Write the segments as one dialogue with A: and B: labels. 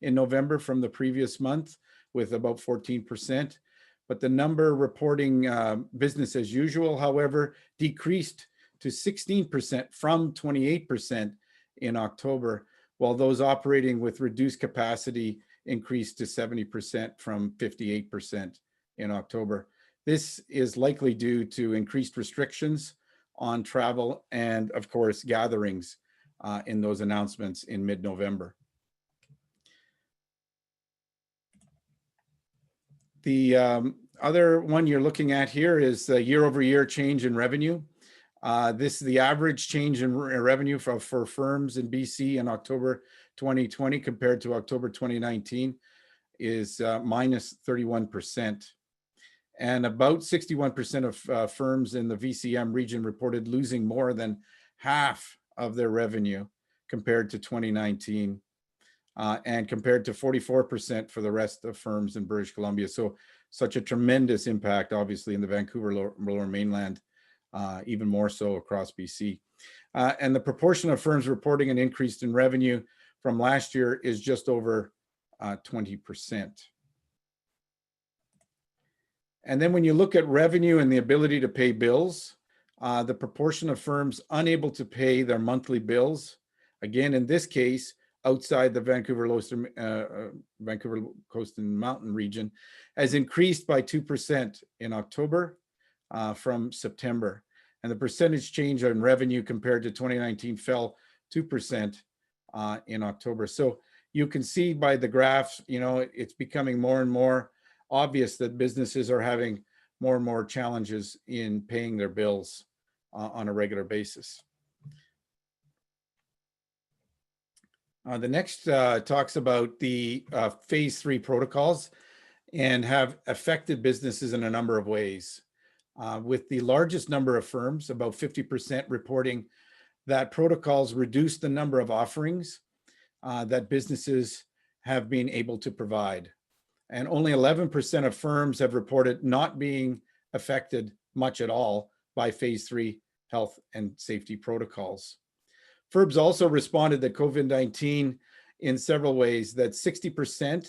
A: in November from the previous month, with about 14%. But the number reporting business as usual, however, decreased to 16% from 28% in October, while those operating with reduced capacity increased to 70% from 58% in October. This is likely due to increased restrictions on travel and, of course, gatherings in those announcements in mid-November. The other one you're looking at here is the year-over-year change in revenue. This is the average change in revenue for firms in BC in October 2020 compared to October 2019 is minus 31%. And about 61% of firms in the VCM region reported losing more than half of their revenue compared to 2019, and compared to 44% for the rest of firms in British Columbia. So such a tremendous impact, obviously, in the Vancouver Lower Mainland, even more so across BC. And the proportion of firms reporting an increase in revenue from last year is just over 20%. And then when you look at revenue and the ability to pay bills, the proportion of firms unable to pay their monthly bills, again, in this case, outside the Vancouver Coast and Mountain region, has increased by 2% in October from September. And the percentage change on revenue compared to 2019 fell 2% in October. So you can see by the graph, it's becoming more and more obvious that businesses are having more and more challenges in paying their bills on a regular basis. The next talks about the phase 3 protocols and have affected businesses in a number of ways. With the largest number of firms, about 50% reporting that protocols reduce the number of offerings that businesses have been able to provide. And only 11% of firms have reported not being affected much at all by phase 3 health and safety protocols. Firms also responded to COVID-19 in several ways, that 60%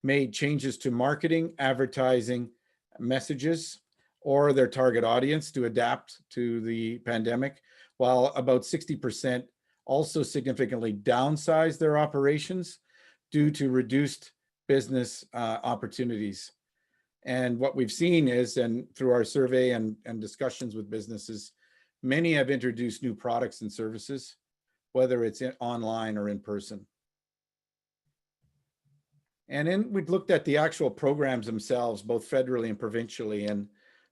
A: made changes to marketing, advertising, messages, or their target audience to adapt to the pandemic, while about 60% also significantly downsized their operations due to reduced business opportunities. And what we've seen is, and through our survey and discussions with businesses, many have introduced new products and services, whether it's online or in person. And then we've looked at the actual programs themselves, both federally and provincially. And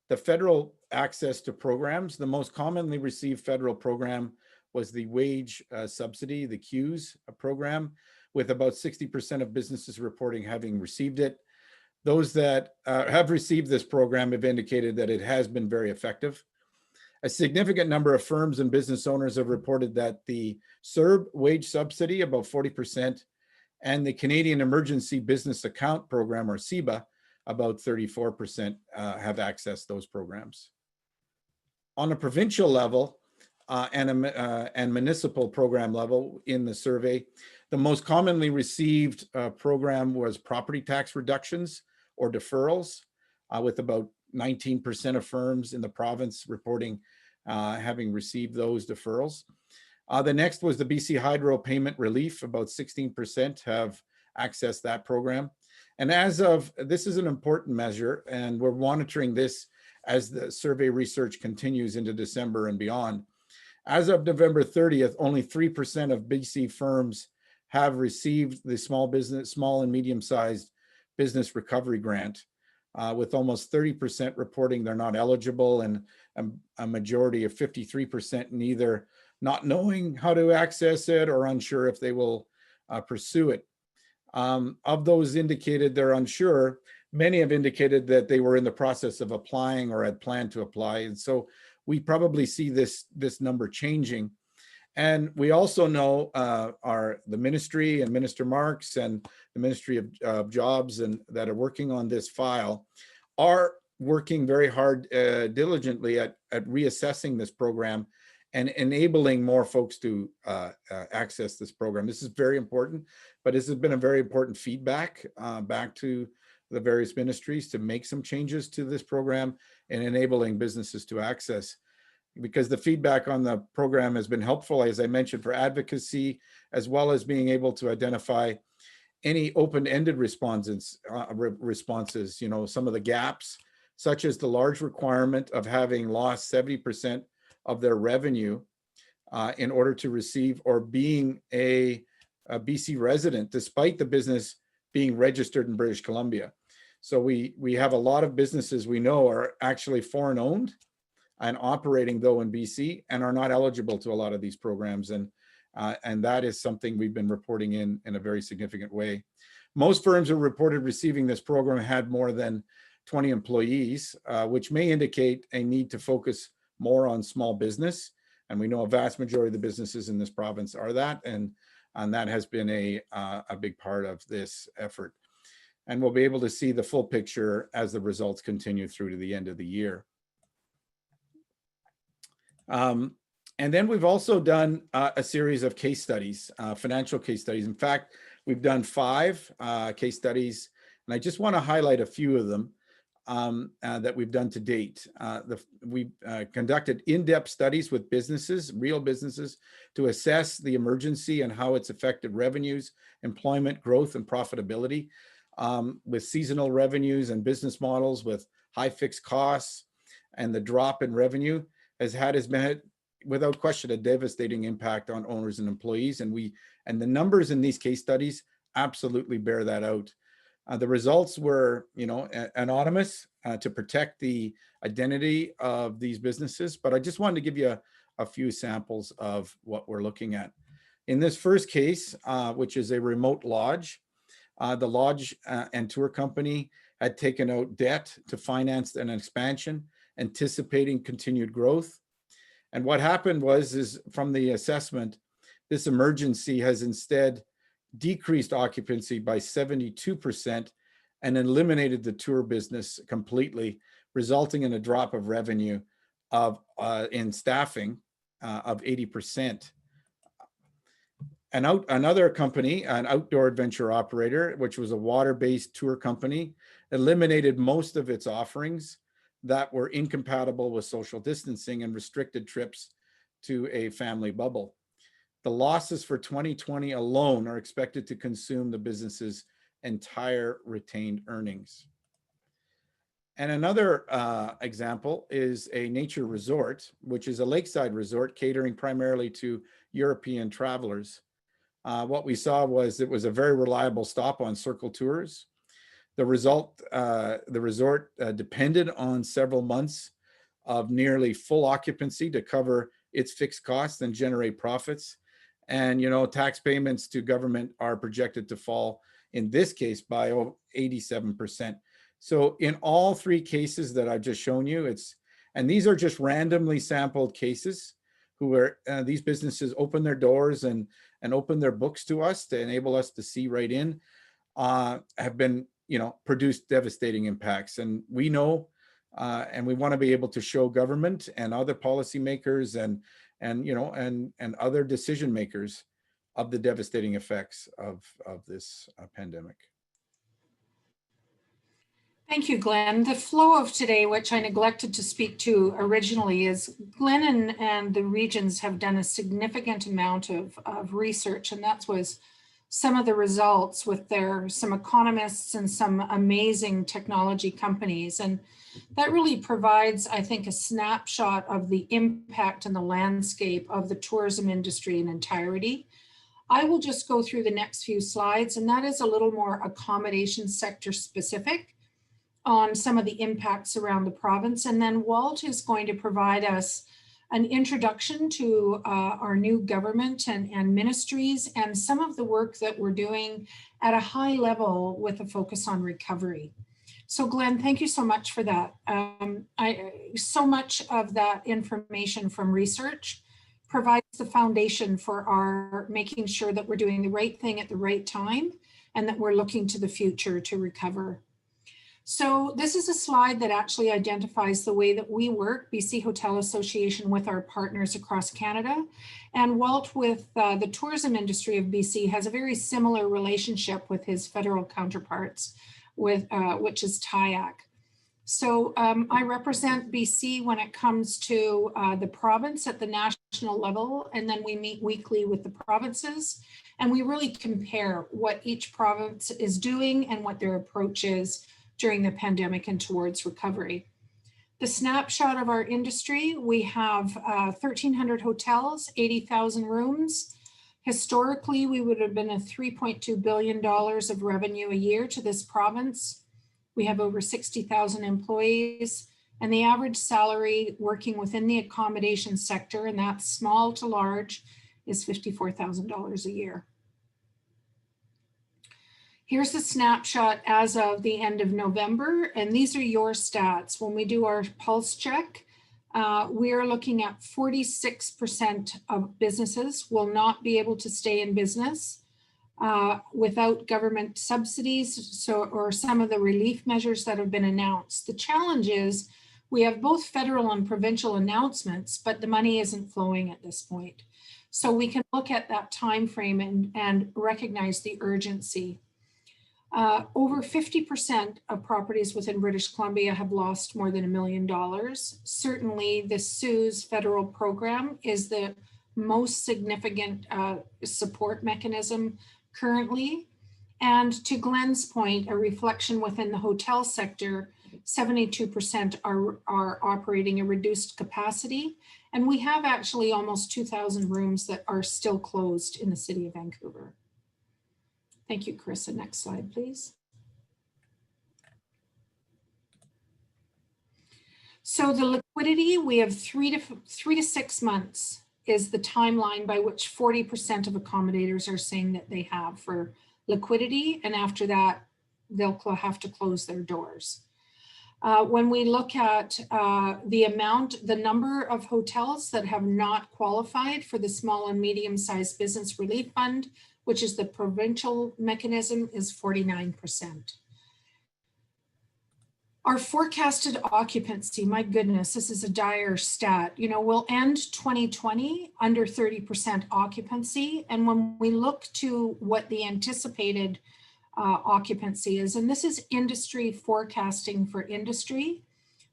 A: the federal access to programs, the most commonly received federal program was the wage subsidy, the CEWS program, with about 60% of businesses reporting having received it. Those that have received this program have indicated that it has been very effective. A significant number of firms and business owners have reported that the CERB wage subsidy, about 40%, and the Canadian Emergency Business Account Program, or CEBA, about 34% have accessed those programs. On a provincial level and municipal program level in the survey, the most commonly received program was property tax reductions or deferrals, with about 19% of firms in the province reporting having received those deferrals. The next was the BC Hydro Payment Relief. About 16% have accessed that program. And as of, this is an important measure, and we're monitoring this as the survey research continues into December and beyond. As of November 30th, only 3% of BC firms have received the small and medium-sized business recovery grant, with almost 30% reporting they're not eligible, and a majority of 53% neither not knowing how to access it or unsure if they will pursue it. Of those indicated they're unsure, many have indicated that they were in the process of applying or had planned to apply. And so we probably see this number changing. And we also know the ministry and Minister Marks and the Ministry of Jobs and that are working on this file are working very hard, diligently at reassessing this program and enabling more folks to access this program. This is very important, but this has been a very important feedback back to the various ministries to make some changes to this program and enabling businesses to access, because the feedback on the program has been helpful, as I mentioned, for advocacy, as well as being able to identify any open-ended responses, you know, some of the gaps, such as the large requirement of having lost 70% of their revenue in order to receive, or being a BC resident, despite the business being registered in British Columbia. So we have a lot of businesses we know are actually foreign owned and operating though in BC and are not eligible to a lot of these programs. And that is something we've been reporting in a very significant way. Most firms who reported receiving this program had more than 20 employees, which may indicate a need to focus more on small business. And we know a vast majority of the businesses in this province are that, and that has been a big part of this effort. And we'll be able to see the full picture as the results continue through to the end of the year. And then we've also done a series of case studies, financial case studies. In fact, we've done 5 case studies, and I just want to highlight a few of them that we've done to date. We've conducted in-depth studies with businesses, real businesses, to assess the emergency and how it's affected revenues, employment, growth, and profitability, with seasonal revenues and business models with high fixed costs, and the drop in revenue has been, without question, a devastating impact on owners and employees. And the numbers in these case studies absolutely bear that out. The results were, you know, anonymous to protect the identity of these businesses. But I just wanted to give you a few samples of what we're looking at. In this first case, which is a remote lodge, the lodge and tour company had taken out debt to finance an expansion, anticipating continued growth. And what happened is from the assessment, this emergency has instead decreased occupancy by 72% and eliminated the tour business completely, resulting in a drop of revenue in staffing of 80%. Another company, an outdoor adventure operator, which was a water-based tour company, eliminated most of its offerings that were incompatible with social distancing and restricted trips to a family bubble. The losses for 2020 alone are expected to consume the business's entire retained earnings. And another example is a nature resort, which is a lakeside resort catering primarily to European travelers. What we saw was it was a very reliable stop on Circle Tours. The resort depended on several months of nearly full occupancy to cover its fixed costs and generate profits. And, you know, tax payments to government are projected to fall, in this case, by 87%. So in all 3 cases that I've just shown you, and these are just randomly sampled cases these businesses open their doors and open their books to us to enable us to see right in, have been, you know, produced devastating impacts. And we know, and we want to be able to show government and other policymakers and other decision makers of the devastating effects of this pandemic.
B: Thank you, Glenn. The flow of today, which I neglected to speak to originally, is Glenn and the regions have done a significant amount of research, and that was some of the results with some economists and some amazing technology companies. And that really provides, I think, a snapshot of the impact and the landscape of the tourism industry in entirety. I will just go through the next few slides, and that is a little more accommodation sector specific on some of the impacts around the province. And then Walt is going to provide us an introduction to our new government and ministries and some of the work that we're doing at a high level with a focus on recovery. So Glenn, thank you so much for that. So much of that information from research provides the foundation for our making sure that we're doing the right thing at the right time and that we're looking to the future to recover. So this is a slide that actually identifies the way that we work, BC Hotel Association, with our partners across Canada. And Walt, with the tourism industry of BC, has a very similar relationship with his federal counterparts, which is TIAC. So I represent BC when it comes to the province at the national level, and then we meet weekly with the provinces, and we really compare what each province is doing and what their approach is during the pandemic and towards recovery. The snapshot of our industry, we have 1,300 hotels, 80,000 rooms. Historically, we would have been a $3.2 billion of revenue a year to this province. We have over 60,000 employees, and the average salary working within the accommodation sector, and that's small to large, is $54,000 a year. Here's the snapshot as of the end of November, and these are your stats. When we do our pulse check, we are looking at 46% of businesses will not be able to stay in business without government subsidies, or some of the relief measures that have been announced. The challenge is we have both federal and provincial announcements, but the money isn't flowing at this point. So we can look at that time frame and recognize the urgency. Over 50% of properties within British Columbia have lost more than $1 million. Certainly the CEWS federal program is the most significant support mechanism currently. And to Glenn's point, a reflection within the hotel sector, 72% are operating a reduced capacity. And we have actually almost 2,000 rooms that are still closed in the city of Vancouver. Thank you, Carissa. Next slide, please. So the liquidity, we have three to 6 months is the timeline by which 40% of accommodators are saying that they have for liquidity. And after that, they'll have to close their doors. When we look at the number of hotels that have not qualified for the small and medium-sized business relief fund, which is the provincial mechanism, is 49%. Our forecasted occupancy, my goodness, this is a dire stat. You know, we'll end 2020 under 30% occupancy. And when we look to what the anticipated occupancy is, and this is industry forecasting for industry,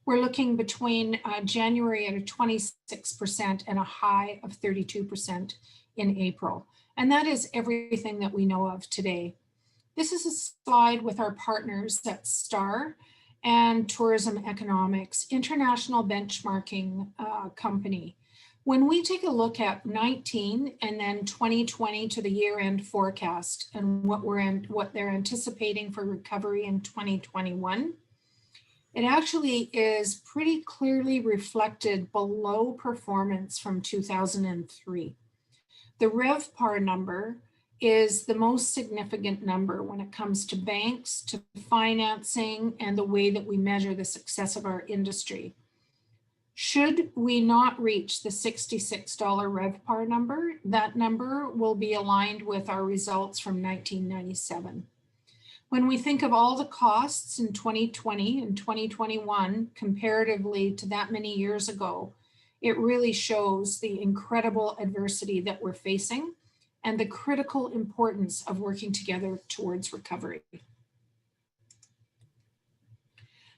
B: we're looking between January at a 26% and a high of 32% in April. And that is everything that we know of today. This is a slide with our partners at STR and Tourism Economics, international benchmarking company. When we take a look at 19 and then 2020 to the year-end forecast and what they're anticipating for recovery in 2021, it actually is pretty clearly reflected below performance from 2003. The RevPAR number is the most significant number when it comes to banks, to financing, and the way that we measure the success of our industry. Should we not reach the $66 RevPAR number, that number will be aligned with our results from 1997. When we think of all the costs in 2020 and 2021 comparatively to that many years ago, it really shows the incredible adversity that we're facing and the critical importance of working together towards recovery.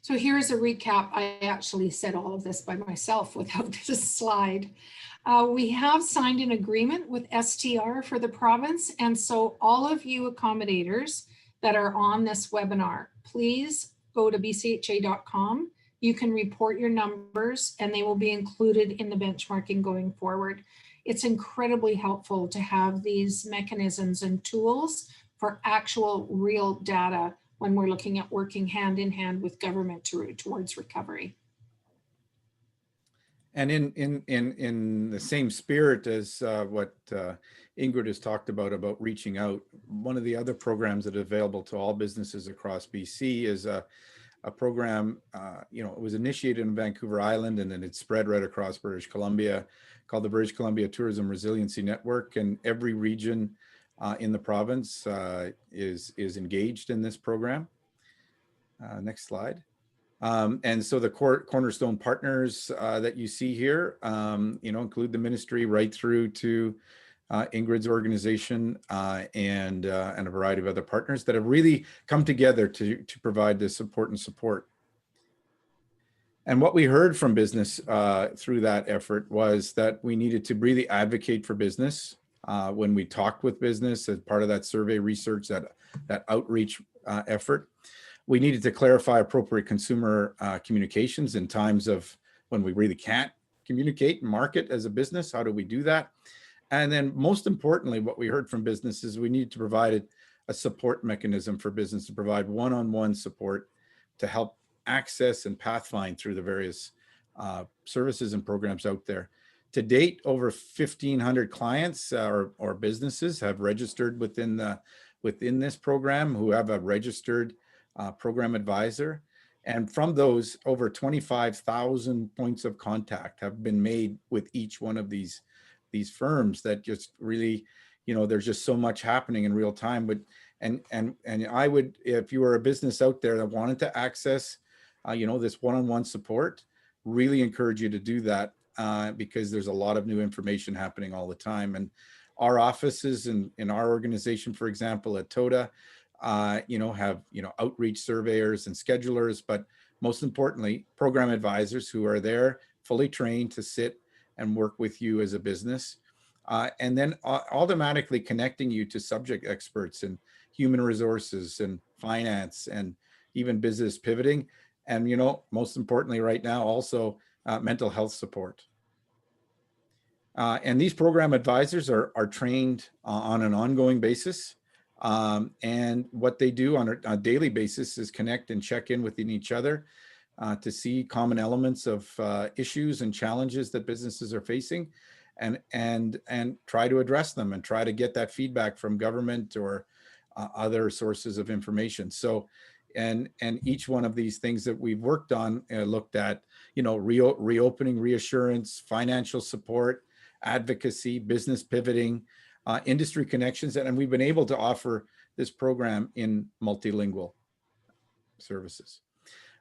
B: So here's a recap. I actually said all of this by myself without this slide. We have signed an agreement with STR for the province. And so all of you accommodators that are on this webinar, please go to bcha.com. You can report your numbers and they will be included in the benchmarking going forward. It's incredibly helpful to have these mechanisms and tools for actual real data when we're looking at working hand in hand with government towards recovery.
A: And in the same spirit as what Ingrid has talked about reaching out, one of the other programs that are available to all businesses across BC is a program, it was initiated in Vancouver Island and then it spread right across British Columbia, called the British Columbia Tourism Resiliency Network. And every region in the province is engaged in this program. Next slide. And so the cornerstone partners that you see here, include the ministry right through to Ingrid's organization and a variety of other partners that have really come together to provide this important support. And what we heard from business through that effort was that we needed to really advocate for business when we talked with business as part of that survey research, that outreach effort. We needed to clarify appropriate consumer communications in times of when we really can't communicate and market as a business. How do we do that? And then most importantly, what we heard from business is we need to provide a support mechanism for business to provide one-on-one support to help access and pathfind through the various services and programs out there. To date, over 1,500 clients or businesses have registered within this program who have a registered program advisor. And from those, over 25,000 points of contact have been made with each one of these firms that just really, there's just so much happening in real time. But and I would, if you were a business out there that wanted to access, this one-on-one support, really encourage you to do that because there's a lot of new information happening all the time. And our offices in our organization, for example, at TOTA, have, outreach surveyors and schedulers, but most importantly, program advisors who are there fully trained to sit and work with you as a business. And then automatically connecting you to subject experts in human resources and finance and even business pivoting. And, most importantly right now, also mental health support. And these program advisors are trained on an ongoing basis. And what they do on a daily basis is connect and check in within each other to see common elements of issues and challenges that businesses are facing and try to address them and try to get that feedback from government or other sources of information. So, and each one of these things that we've worked on looked at, reopening, reassurance, financial support, advocacy, business pivoting, industry connections, and we've been able to offer this program in multilingual services.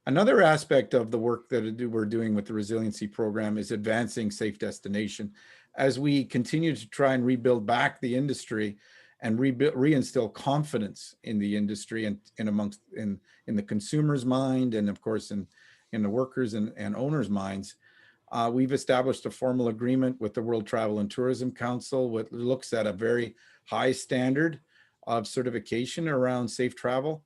A: Another aspect of the work that we're doing with the Resiliency program is advancing safe destination. As we continue to try and rebuild back the industry and reinstill confidence in the industry and in the consumer's mind, and of course in the workers and owners' minds, we've established a formal agreement with the World Travel and Tourism Council, which looks at a very high standard of certification around safe travel.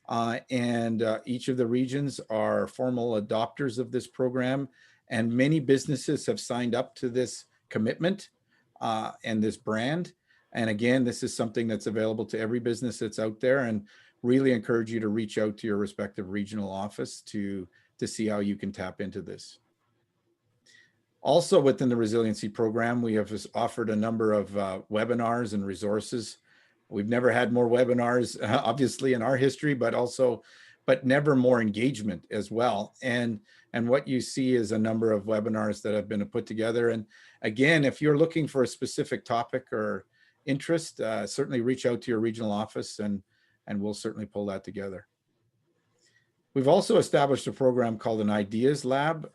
A: And each of the regions are formal adopters of this program, and many businesses have signed up to this commitment and this brand. And again, this is something that's available to every business that's out there, and really encourage you to reach out to your respective regional office to see how you can tap into this. Also within the Resiliency program, we have offered a number of webinars and resources. We've never had more webinars, obviously, in our history, but never more engagement as well. And what you see is a number of webinars that have been put together. And again, if you're looking for a specific topic or interest, certainly reach out to your regional office and we'll certainly pull that together. We've also established a program called an Ideas Lab.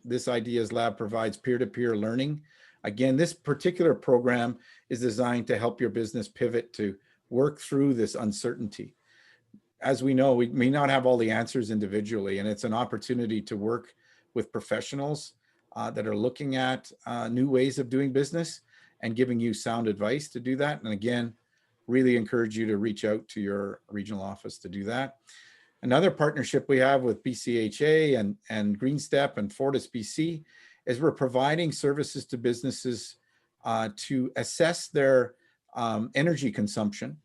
A: This Ideas Lab provides peer-to-peer learning. Again, this particular program is designed to help your business pivot to work through this uncertainty. As we know, we may not have all the answers individually, and it's an opportunity to work with professionals that are looking at new ways of doing business and giving you sound advice to do that. And again, really encourage you to reach out to your regional office to do that. Another partnership we have with BCHA and Green Step and Fortis BC is we're providing services to businesses to assess their energy consumption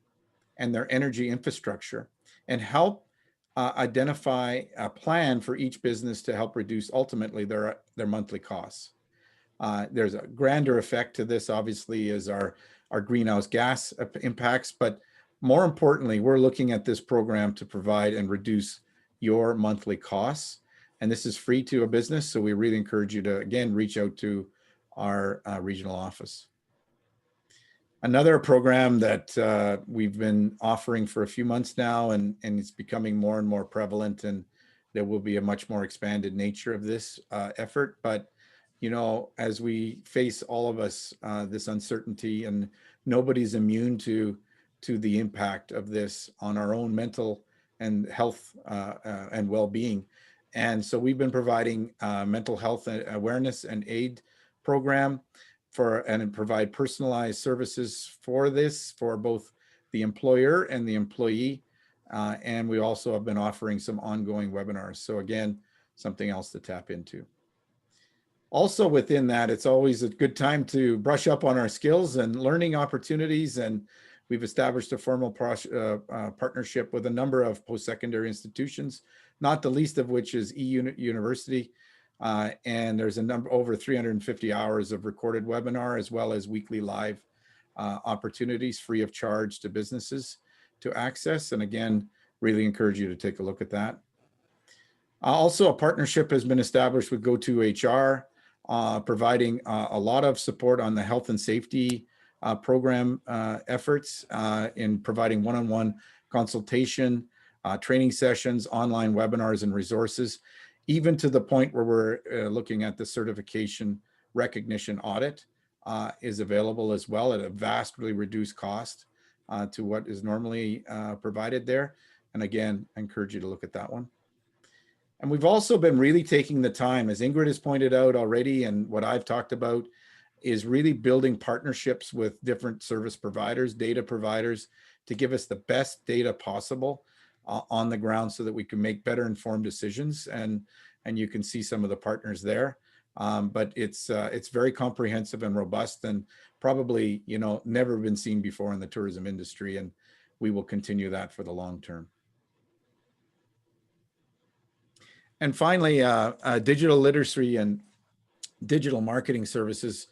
A: and their energy infrastructure and help identify a plan for each business to help reduce ultimately their monthly costs. There's a grander effect to this, obviously, is our greenhouse gas impacts, but more importantly, we're looking at this program to provide and reduce your monthly costs. And this is free to a business, so we really encourage you to, again, reach out to our regional office. Another program that we've been offering for a few months now, and it's becoming more and more prevalent, and there will be a much more expanded nature of this effort. But, you know, as we face, all of us, this uncertainty, and nobody's immune to the impact of this on our own mental and health and well-being. And so we've been providing mental health awareness and aid program and provide personalized services for this, for both the employer and the employee. And we also have been offering some ongoing webinars. So again, something else to tap into. Also within that, it's always a good time to brush up on our skills and learning opportunities. And we've established a formal partnership with a number of post-secondary institutions, not the least of which is University. And there's a number, over 350 hours of recorded webinar, as well as weekly live opportunities free of charge to businesses to access. And again, really encourage you to take a look at that. Also, a partnership has been established with GoToHR, providing a lot of support on the health and safety program efforts in providing one-on-one consultation, training sessions, online webinars, and resources, even to the point where we're looking at the certification recognition audit is available as well at a vastly reduced cost to what is normally provided there. And again, I encourage you to look at that one. And we've also been really taking the time, as Ingrid has pointed out already, and what I've talked about, is really building partnerships with different service providers, data providers, to give us the best data possible on the ground so that we can make better informed decisions. And you can see some of the partners there. But it's very comprehensive and robust, and probably, you know, never been seen before in the tourism industry. And we will continue that for the long term. And finally, digital literacy and digital marketing services.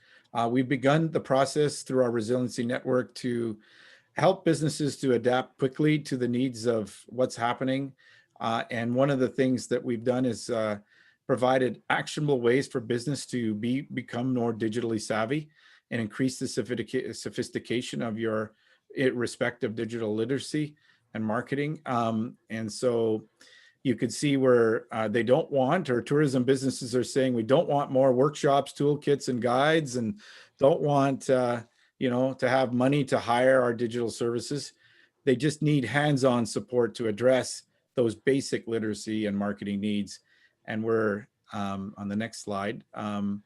A: We've begun the process through our Resiliency Network to help businesses to adapt quickly to the needs of what's happening. And one of the things that we've done is provided actionable ways for business to become more digitally savvy and increase the sophistication of your respective digital literacy and marketing. And so you could see where they don't want, or tourism businesses are saying, we don't want more workshops, toolkits, and guides, and don't want you know, to have money to hire our digital services. They just need hands-on support to address those basic literacy and marketing needs. And we're on the next slide going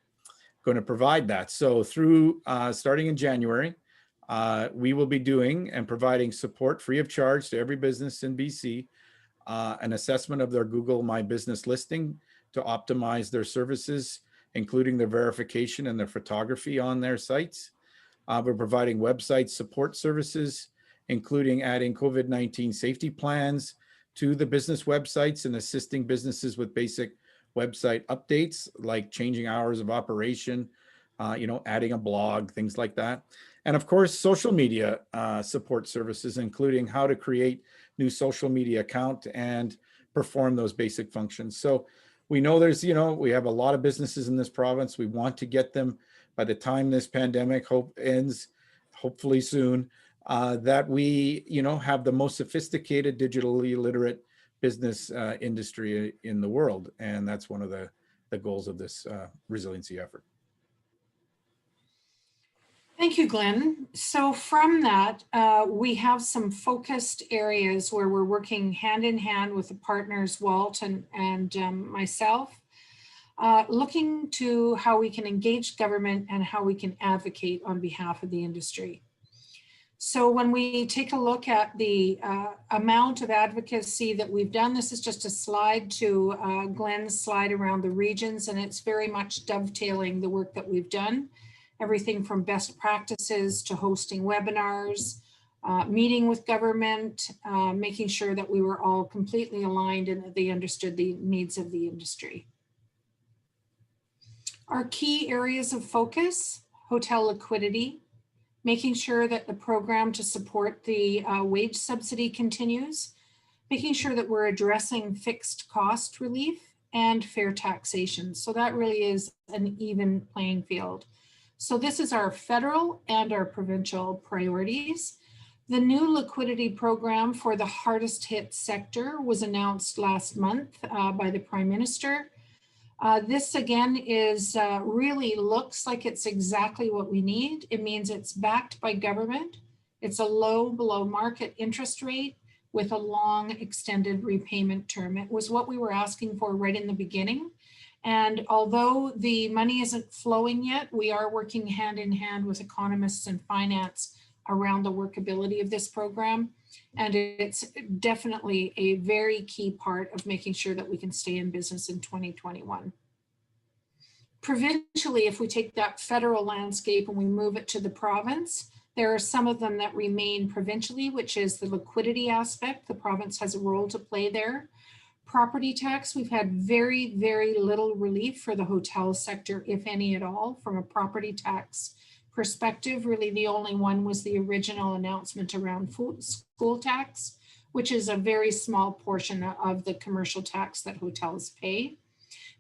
A: to provide that. So through starting in January, we will be doing and providing support free of charge to every business in BC, an assessment of their Google My Business listing to optimize their services, including their verification and their photography on their sites. We're providing website support services, including adding COVID-19 safety plans to the business websites and assisting businesses with basic website updates, like changing hours of operation, you know, adding a blog, things like that. And of course, social media support services, including how to create new social media account and perform those basic functions. So we know there's, you know, we have a lot of businesses in this province. We want to get them, by the time this pandemic ends, hopefully soon, that we, you know, have the most sophisticated, digitally literate business industry in the world. And that's one of the goals of this resiliency effort.
B: Thank you, Glenn. So from that, we have some focused areas where we're working hand in hand with the partners, Walt and myself, looking to how we can engage government and how we can advocate on behalf of the industry. So when we take a look at the amount of advocacy that we've done, this is just a slide to Glenn's slide around the regions, and it's very much dovetailing the work that we've done. Everything from best practices to hosting webinars, meeting with government, making sure that we were all completely aligned and that they understood the needs of the industry. Our key areas of focus: hotel liquidity, making sure that the program to support the wage subsidy continues, making sure that we're addressing fixed cost relief and fair taxation. So that really is an even playing field. So this is our federal and our provincial priorities. The new liquidity program for the hardest hit sector was announced last month by the Prime Minister. This again is really looks like it's exactly what we need. It means it's backed by government. It's a low below market interest rate with a long extended repayment term. It was what we were asking for right in the beginning. And although the money isn't flowing yet, we are working hand in hand with economists and finance around the workability of this program. And it's definitely a very key part of making sure that we can stay in business in 2021. Provincially, if we take that federal landscape and we move it to the province, there are some of them that remain provincially, which is the liquidity aspect. The province has a role to play there. Property tax, we've had very, very little relief for the hotel sector, if any at all, from a property tax perspective. Really, the only one was the original announcement around school tax, which is a very small portion of the commercial tax that hotels pay.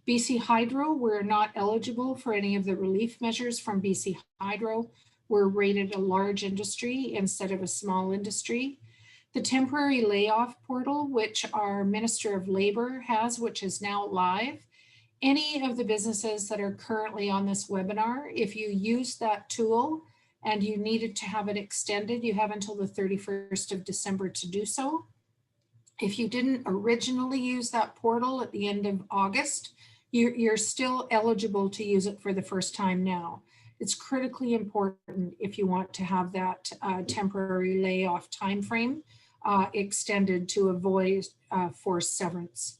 B: BC Hydro, we're not eligible for any of the relief measures from BC Hydro. We're rated a large industry instead of a small industry. The temporary layoff portal, which our Minister of Labor has, which is now live. Any of the businesses that are currently on this webinar, if you use that tool and you needed to have it extended, you have until the 31st of December to do so. If you didn't originally use that portal at the end of August, you're still eligible to use it for the first time now. It's critically important if you want to have that temporary layoff timeframe extended to avoid forced severance.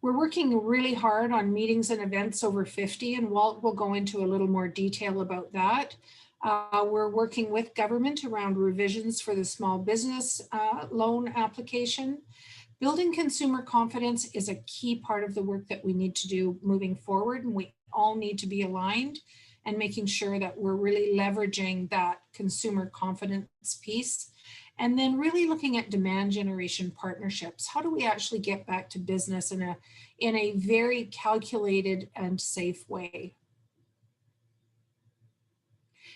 B: We're working really hard on meetings and events over 50, and Walt will go into a little more detail about that. We're working with government around revisions for the small business loan application. Building consumer confidence is a key part of the work that we need to do moving forward, and we all need to be aligned and making sure that we're really leveraging that consumer confidence piece. And then really looking at demand generation partnerships. How do we actually get back to business in a very calculated and safe way?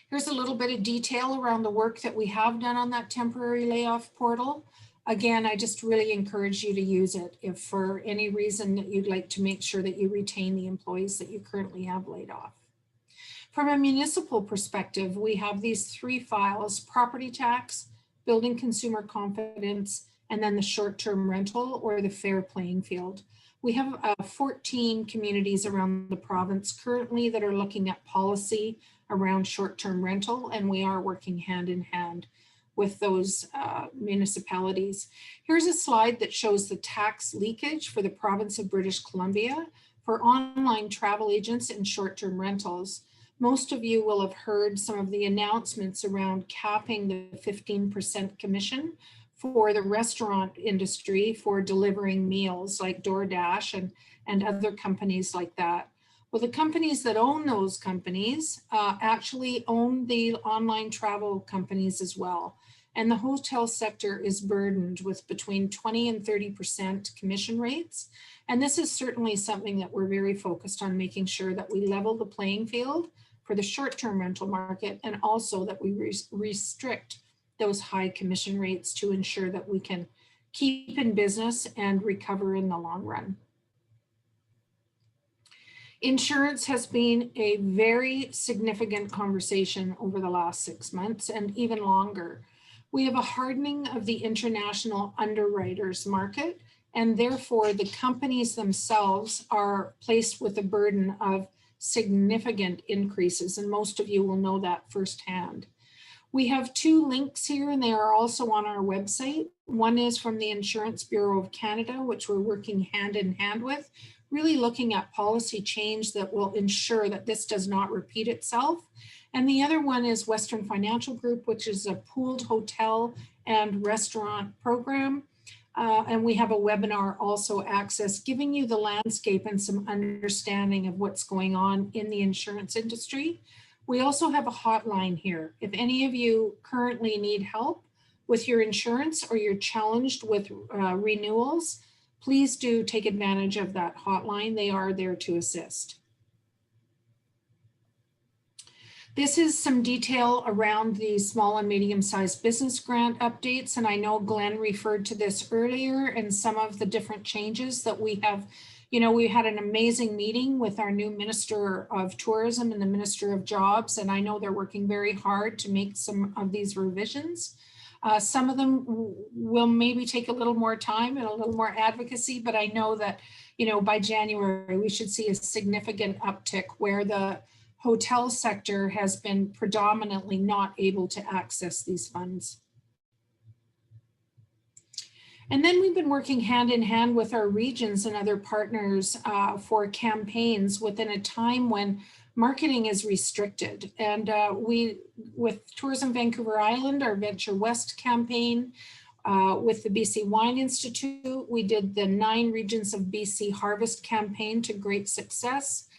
B: Here's a little bit of detail around the work that we have done on that temporary layoff portal. Again, I just really encourage you to use it if for any reason that you'd like to make sure that you retain the employees that you currently have laid off. From a municipal perspective, we have these three files: property tax, building consumer confidence, and then the short-term rental or the fair playing field. We have 14 communities around the province currently that are looking at policy around short-term rental, and we are working hand in hand with those municipalities. Here's a slide that shows the tax leakage for the province of British Columbia for online travel agents and short-term rentals. Most of you will have heard some of the announcements around capping the 15% commission for the restaurant industry for delivering meals like DoorDash and other companies like that. Well, the companies that own those companies actually own the online travel companies as well. And the hotel sector is burdened with between 20 and 30% commission rates. And this is certainly something that we're very focused on, making sure that we level the playing field for the short-term rental market, and also that we restrict those high commission rates to ensure that we can keep in business and recover in the long run. Insurance has been a very significant conversation over the last 6 months and even longer. We have a hardening of the international underwriters market, and therefore the companies themselves are placed with the burden of significant increases, and most of you will know that firsthand. We have two links here, and they are also on our website. One is from the Insurance Bureau of Canada, which we're working hand in hand with, really looking at policy change that will ensure that this does not repeat itself. And the other one is Western Financial Group, which is a pooled hotel and restaurant program. And we have a webinar also access, giving you the landscape and some understanding of what's going on in the insurance industry. We also have a hotline here. If any of you currently need help with your insurance or you're challenged with renewals, please do take advantage of that hotline. They are there to assist. This is some detail around the small and medium-sized business grant updates. And I know Glenn referred to this earlier and some of the different changes that we have. We had an amazing meeting with our new Minister of Tourism and the Minister of Jobs, and I know they're working very hard to make some of these revisions. Some of them will maybe take a little more time and a little more advocacy, but I know that, by January, we should see a significant uptick where the hotel sector has been predominantly not able to access these funds. And then we've been working hand in hand with our regions and other partners for campaigns within a time when marketing is restricted. And with Tourism Vancouver Island, our Venture West campaign, with the BC Wine Institute, we did the 9 Regions of BC Harvest campaign to great success.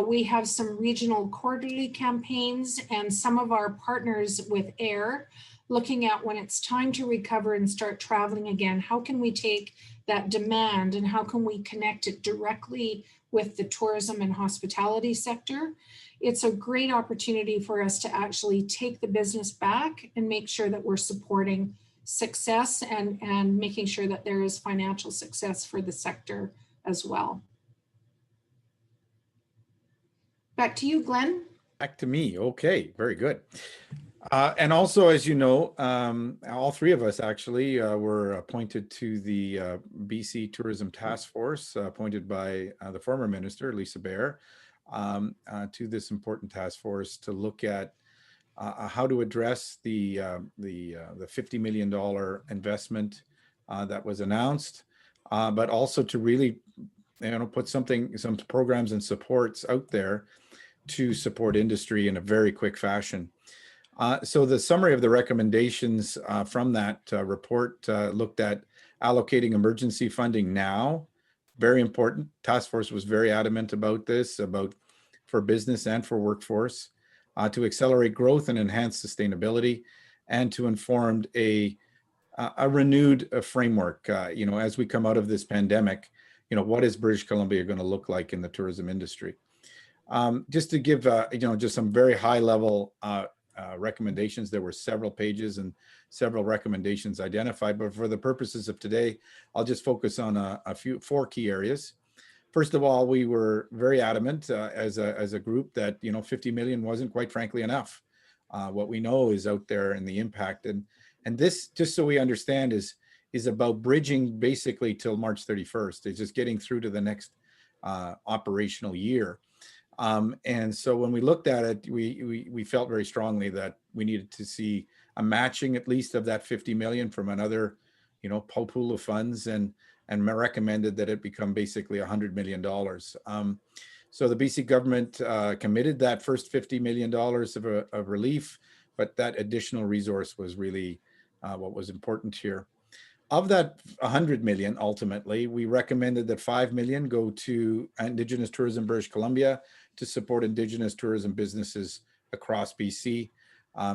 B: We have some regional quarterly campaigns and some of our partners with AIR looking at when it's time to recover and start traveling again, how can we take that demand and how can we connect it directly with the tourism and hospitality sector? It's a great opportunity for us to actually take the business back and make sure that we're supporting success and making sure that there is financial success for the sector as well. Back to you, Glenn.
A: Back to me. Okay, very good. And also, as you know, all 3 of us actually were appointed to the BC Tourism Task Force, appointed by the former minister, Lisa Bear, to this important task force to look at how to address the $50 million investment that was announced, but also to really, put some programs and supports out there to support industry in a very quick fashion. So the summary of the recommendations from that report looked at allocating emergency funding now, very important. Task force was very adamant about this, for business and for workforce, to accelerate growth and enhance sustainability, and to inform a renewed framework. As we come out of this pandemic, what is British Columbia going to look like in the tourism industry? Just to give, just some very high level recommendations. There were several pages and several recommendations identified, but for the purposes of today, I'll just focus on 4 key areas. First of all, we were very adamant as a group that 50 million wasn't, quite frankly, enough. What we know is out there and the impact, and this, just so we understand, is about bridging basically till March 31st. It's just getting through to the next operational year. And so when we looked at it, we felt very strongly that we needed to see a matching at least of that 50 million from another, pool of funds, and recommended that it become basically $100 million. So the BC government committed that first $50 million of relief, but that additional resource was really what was important here. Of that 100 million, ultimately, we recommended that 5 million go to Indigenous Tourism British Columbia to support Indigenous tourism businesses across BC.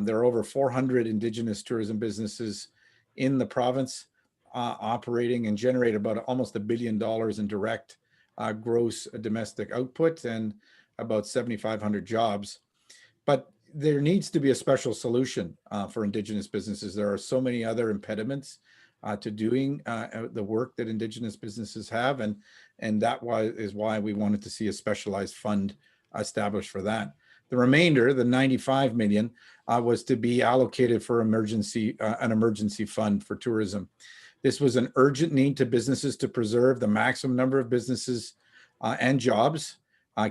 A: There are over 400 Indigenous tourism businesses in the province operating and generate about almost $1 billion in direct gross domestic output and about 7,500 jobs. But there needs to be a special solution for Indigenous businesses. There are so many other impediments to doing the work that Indigenous businesses have, and that is why we wanted to see a specialized fund established for that. The remainder, the 95 million, was to be allocated for an emergency fund for tourism. This was an urgent need to businesses to preserve the maximum number of businesses and jobs,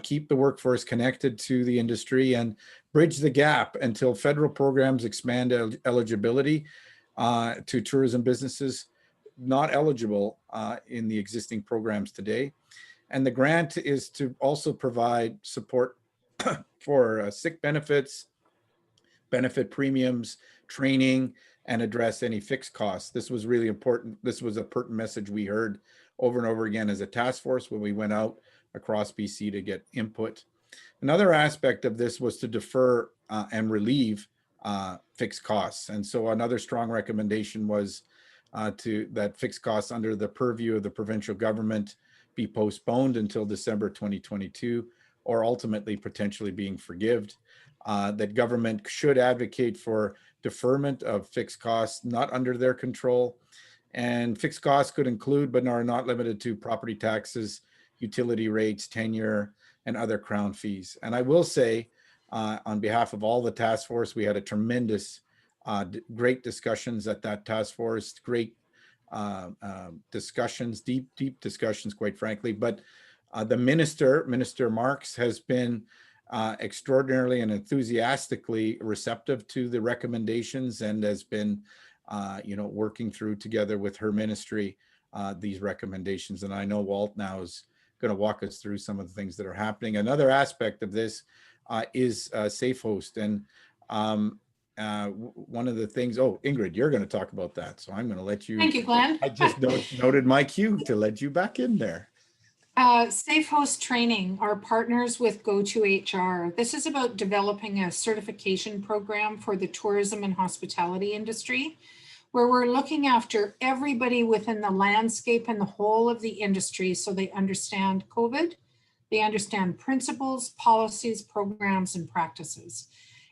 A: keep the workforce connected to the industry, and bridge the gap until federal programs expand eligibility to tourism businesses not eligible in the existing programs today. And the grant is to also provide support for sick benefits, benefit premiums, training, and address any fixed costs. This was really important. This was a pertinent message we heard over and over again as a task force when we went out across BC to get input. Another aspect of this was to defer and relieve fixed costs. And so another strong recommendation was that fixed costs under the purview of the provincial government be postponed until December 2022, or ultimately potentially being forgived. That government should advocate for deferment of fixed costs not under their control. And fixed costs could include, but are not limited to, property taxes, utility rates, tenure, and other crown fees. And I will say, on behalf of all the task force, we had a tremendous, great discussions at that task force, great discussions, deep discussions, quite frankly. But the Minister Marks, has been extraordinarily and enthusiastically receptive to the recommendations, and has been, working through together with her ministry these recommendations. And I know Walt now is going to walk us through some of the things that are happening. Another aspect of this is Safe Host, and one of the things, Ingrid, you're going to talk about that, so I'm going to let you.
B: Thank you, Glenn.
A: I just noted my cue to let you back in there.
B: Safe Host Training, our partners with GoToHR. This is about developing a certification program for the tourism and hospitality industry, where we're looking after everybody within the landscape and the whole of the industry, so they understand COVID, they understand principles, policies, programs, and practices.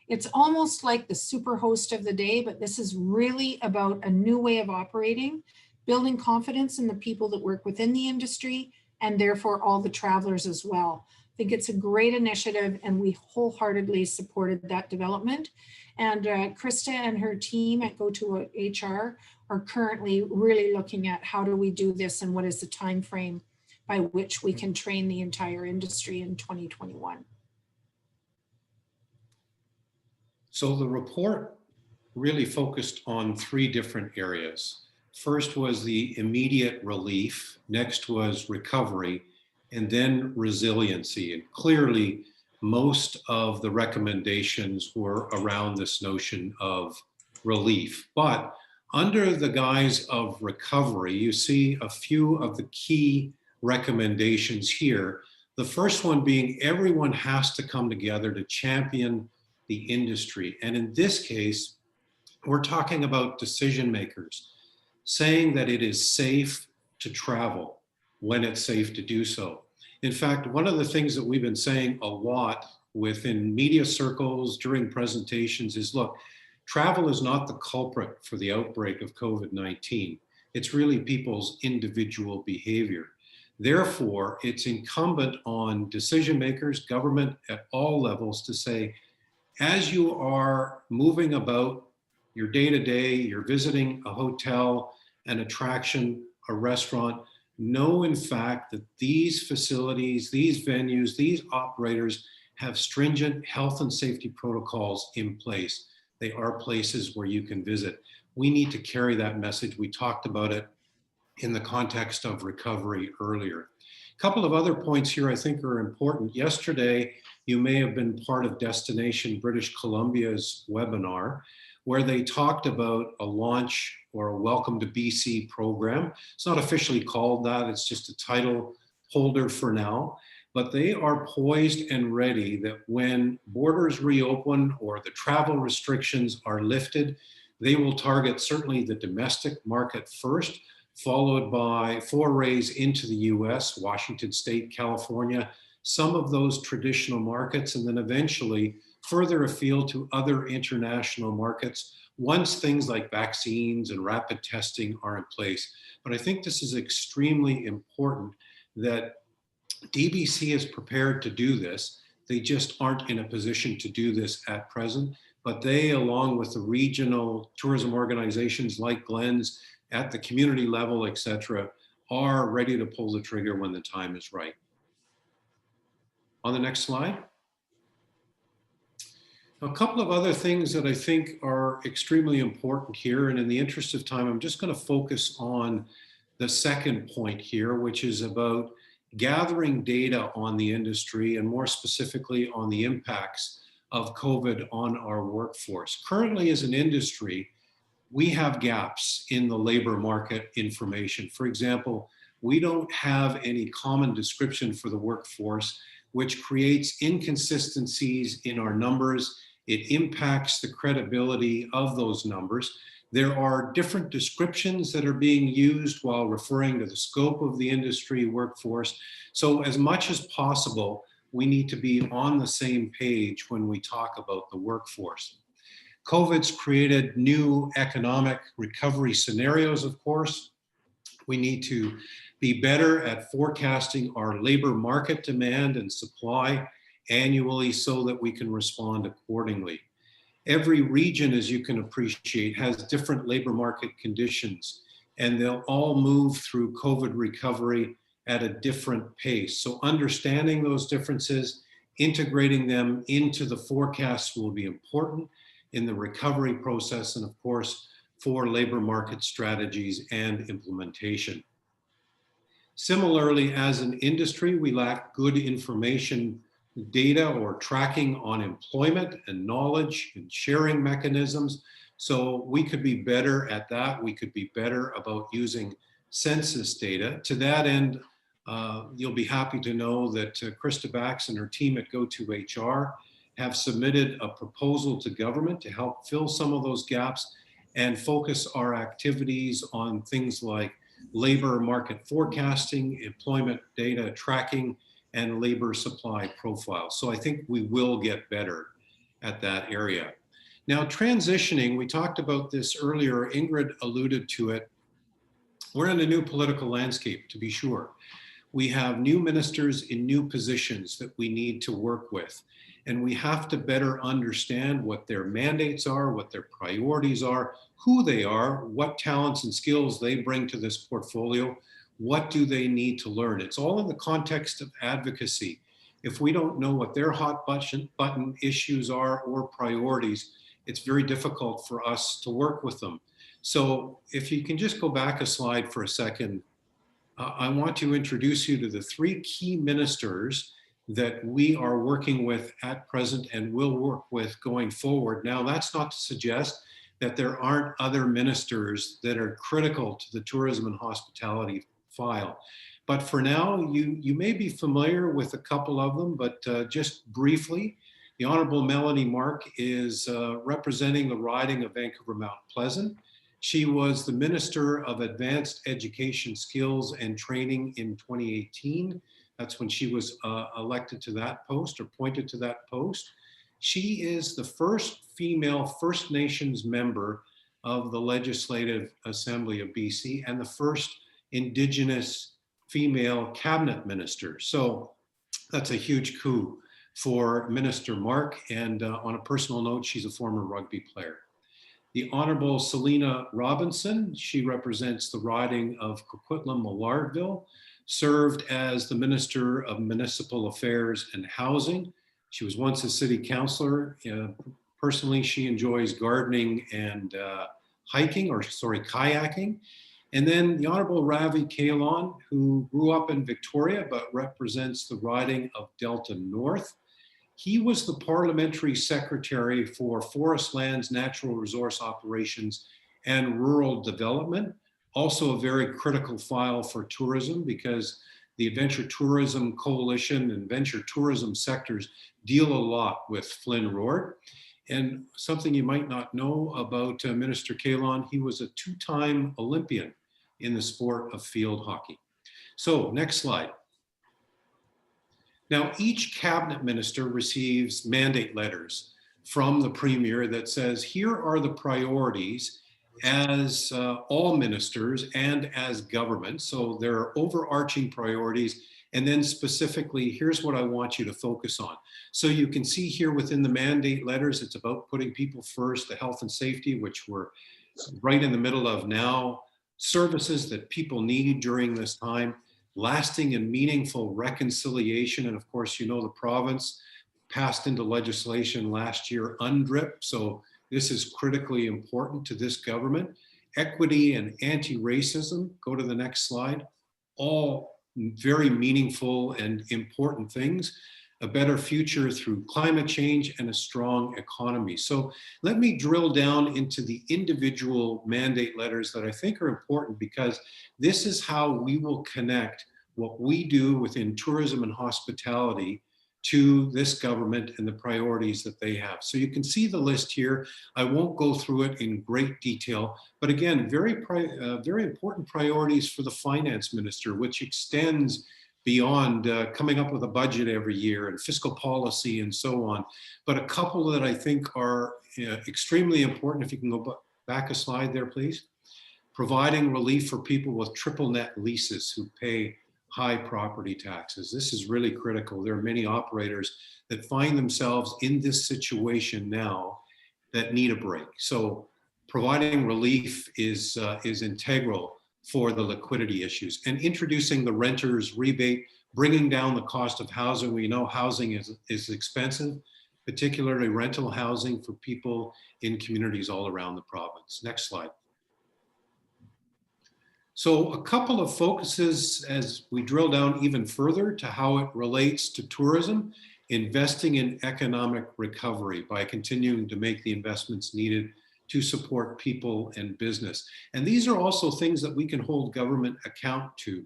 B: It's almost like the super host of the day, but this is really about a new way of operating, building confidence in the people that work within the industry, and therefore all the travelers as well. I think it's a great initiative, and we wholeheartedly supported that development. And Krista and her team at GoToHR are currently really looking at how do we do this and what is the time frame by which we can train the entire industry in 2021.
C: So the report really focused on 3 different areas. First was the immediate relief, next was recovery, and then resiliency. And clearly, most of the recommendations were around this notion of relief. But under the guise of recovery, you see a few of the key recommendations here. The first one being everyone has to come together to champion the industry. And in this case, we're talking about decision makers saying that it is safe to travel when it's safe to do so. In fact, one of the things that we've been saying a lot within media circles during presentations is, look, travel is not the culprit for the outbreak of COVID-19. It's really people's individual behavior. Therefore, it's incumbent on decision makers, government at all levels, to say, as you are moving about your day-to-day, you're visiting a hotel, an attraction, a restaurant, know in fact that these facilities, these venues, these operators have stringent health and safety protocols in place. They are places where you can visit. We need to carry that message. We talked about it in the context of recovery earlier. A couple of other points here I think are important. Yesterday, you may have been part of Destination British Columbia's webinar, where they talked about a launch or a Welcome to BC program. It's not officially called that, it's just a title holder for now, but they are poised and ready that when borders reopen or the travel restrictions are lifted, they will target certainly the domestic market first, followed by forays into the US, Washington State, California, some of those traditional markets, and then eventually further afield to other international markets once things like vaccines and rapid testing are in place. But I think this is extremely important that DBC is prepared to do this. They just aren't in a position to do this at present, but they, along with the regional tourism organizations like Glenn's at the community level, et cetera, are ready to pull the trigger when the time is right. On the next slide. A couple of other things that I think are extremely important here, and in the interest of time, I'm just going to focus on the second point here, which is about gathering data on the industry and more specifically on the impacts of COVID on our workforce. Currently, as an industry, we have gaps in the labor market information. For example, we don't have any common description for the workforce, which creates inconsistencies in our numbers. It impacts the credibility of those numbers. There are different descriptions that are being used while referring to the scope of the industry workforce. So as much as possible, we need to be on the same page when we talk about the workforce. COVID's created new economic recovery scenarios, of course. We need to be better at forecasting our labor market demand and supply annually so that we can respond accordingly. Every region, as you can appreciate, has different labor market conditions, and they'll all move through COVID recovery at a different pace. So understanding those differences, integrating them into the forecasts will be important in the recovery process, and of course, for labor market strategies and implementation. Similarly, as an industry, we lack good information data or tracking on employment and knowledge and sharing mechanisms. So we could be better at that. We could be better about using census data. To that end, you'll be happy to know that Krista Bax and her team at Go2HR have submitted a proposal to government to help fill some of those gaps and focus our activities on things like labor market forecasting, employment data tracking, and labor supply profiles. So I think we will get better at that area. Now, transitioning, we talked about this earlier, Ingrid alluded to it. We're in a new political landscape, to be sure. We have new ministers in new positions that we need to work with. And we have to better understand what their mandates are, what their priorities are, who they are, what talents and skills they bring to this portfolio, what do they need to learn. It's all in the context of advocacy. If we don't know what their hot button issues are or priorities, it's very difficult for us to work with them. So if you can just go back a slide for a second, I want to introduce you to the three key ministers that we are working with at present and will work with going forward. Now, that's not to suggest that there aren't other ministers that are critical to the tourism and hospitality file. But for now, you may be familiar with a couple of them, but just briefly, the Honorable Melanie Mark is representing the riding of Vancouver Mount Pleasant. She was the Minister of Advanced Education Skills and Training in 2018. That's when she was elected to that post or appointed to that post. She is the first female First Nations member of the Legislative Assembly of BC and the first Indigenous female cabinet minister. So that's a huge coup for Minister Mark. And on a personal note, she's a former rugby player. The Honorable Selina Robinson, she represents the riding of Coquitlam-Millardville, served as the Minister of Municipal Affairs and Housing. She was once a city councillor. Personally, she enjoys gardening and kayaking. And then the Honorable Ravi Kahlon, who grew up in Victoria, but represents the riding of Delta North. He was the Parliamentary Secretary for Forest Lands, Natural Resource Operations, and Rural Development. Also a very critical file for tourism because the Adventure Tourism Coalition and venture tourism sectors deal a lot with Flynn Roard. And something you might not know about Minister Kahlon, he was a two-time Olympian in the sport of field hockey. So next slide. Now, each cabinet minister receives mandate letters from the Premier that says, here are the priorities as all ministers and as government. So there are overarching priorities. And then specifically, here's what I want you to focus on. So you can see here within the mandate letters, it's about putting people first, the health and safety, which we're right in the middle of now, services that people need during this time, lasting and meaningful reconciliation. And of course, you know, the province passed into legislation last year, UNDRIP. So this is critically important to this government. Equity and anti-racism, go to the next slide, all very meaningful and important things. A better future through climate change and a strong economy. So let me drill down into the individual mandate letters that I think are important because this is how we will connect what we do within tourism and hospitality to this government and the priorities that they have. So you can see the list here. I won't go through it in great detail, but again, very important priorities for the finance minister, which extends beyond coming up with a budget every year and fiscal policy and so on. But a couple that I think are extremely important, if you can go back a slide there, please. Providing relief for people with triple net leases who pay high property taxes. This is really critical. There are many operators that find themselves in this situation now that need a break. So providing relief is integral for the liquidity issues, and introducing the renter's rebate, bringing down the cost of housing. We know housing is expensive, particularly rental housing for people in communities all around the province. Next slide. So a couple of focuses as we drill down even further to how it relates to tourism: investing in economic recovery by continuing to make the investments needed to support people and business. And these are also things that we can hold government account to,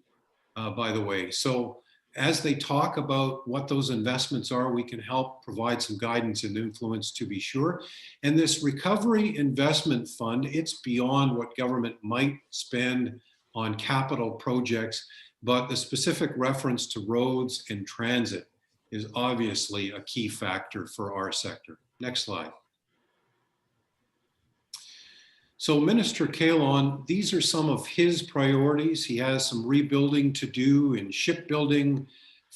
C: by the way. So as they talk about what those investments are, we can help provide some guidance and influence, to be sure. And this recovery investment fund, it's beyond what government might spend on capital projects, but the specific reference to roads and transit is obviously a key factor for our sector. Next slide. So Minister Kahlon, these are some of his priorities. He has some rebuilding to do in shipbuilding,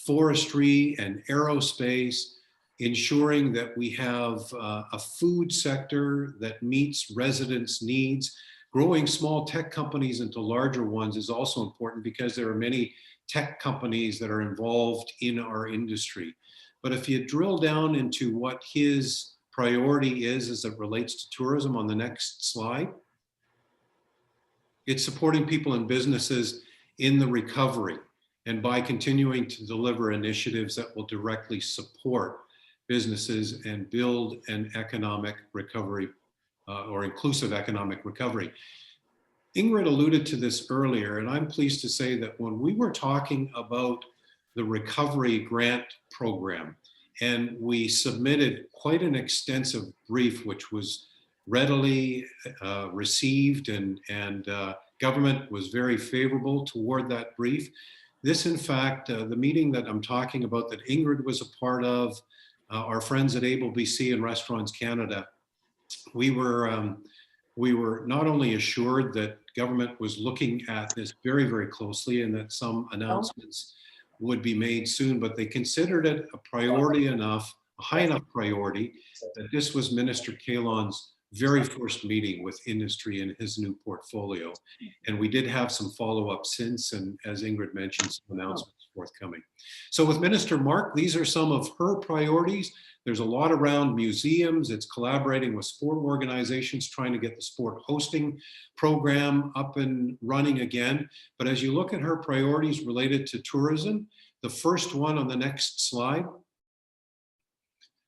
C: forestry, and aerospace, ensuring that we have a food sector that meets residents' needs. Growing small tech companies into larger ones is also important because there are many tech companies that are involved in our industry. But if you drill down into what his priority is as it relates to tourism on the next slide, it's supporting people and businesses in the recovery, and by continuing to deliver initiatives that will directly support businesses and build an economic recovery or inclusive economic recovery. Ingrid alluded to this earlier, and I'm pleased to say that when we were talking about the recovery grant program, and we submitted quite an extensive brief, which was readily received, and government was very favorable toward that brief. This, in fact, the meeting that I'm talking about that Ingrid was a part of, our friends at BCHA and Restaurants Canada, we were not only assured that government was looking at this very, very closely and that some announcements would be made soon, but they considered it a priority enough, a high enough priority, that this was Minister Kahlon's very first meeting with industry in his new portfolio. And we did have some follow-up since, and as Ingrid mentioned, some announcements forthcoming. So with Minister Mark, these are some of her priorities. There's a lot around museums. It's collaborating with sport organizations, trying to get the sport hosting program up and running again. But as you look at her priorities related to tourism, the first one on the next slide,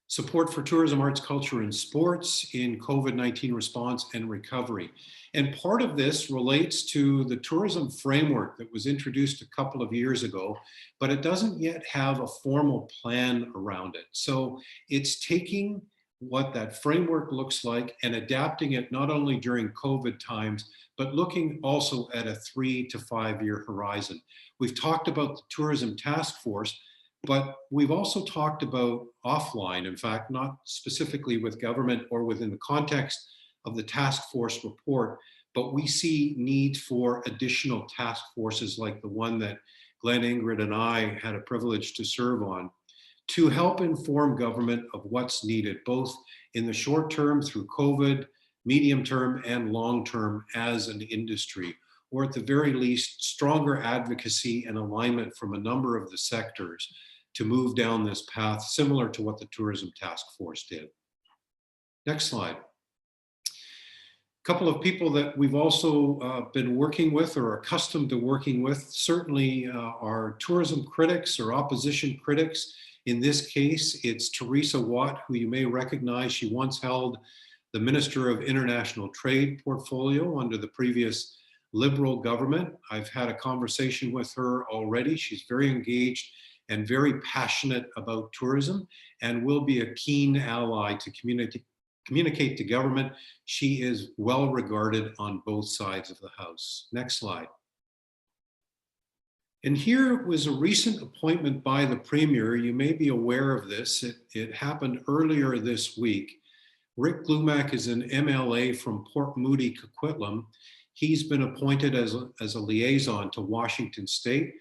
C: support for tourism, arts, culture, and sports in COVID-19 response and recovery. And part of this relates to the tourism framework that was introduced a couple of years ago, but it doesn't yet have a formal plan around it. So it's taking what that framework looks like and adapting it not only during COVID times, but looking also at a 3 to 5 year horizon. We've talked about the Tourism Task Force, but we've also talked about offline, in fact, not specifically with government or within the context of the task force report, but we see need for additional task forces like the one that Glenn, Ingrid, and I had a privilege to serve on, to help inform government of what's needed, both in the short term through COVID, medium term, and long term as an industry, or at the very least, stronger advocacy and alignment from a number of the sectors to move down this path, similar to what the Tourism Task Force did. Next slide. A couple of people that we've also been working with or are accustomed to working with, certainly are tourism critics or opposition critics. In this case, it's Teresa Watt, who you may recognize. She once held the Minister of International Trade portfolio under the previous Liberal government. I've had a conversation with her already. She's very engaged and very passionate about tourism, and will be a keen ally to communicate to government. She is well regarded on both sides of the House. Next slide. And here was a recent appointment by the Premier. You may be aware of this. It happened earlier this week. Rick Glumac is an MLA from Port Moody, Coquitlam. He's been appointed as a liaison to Washington State.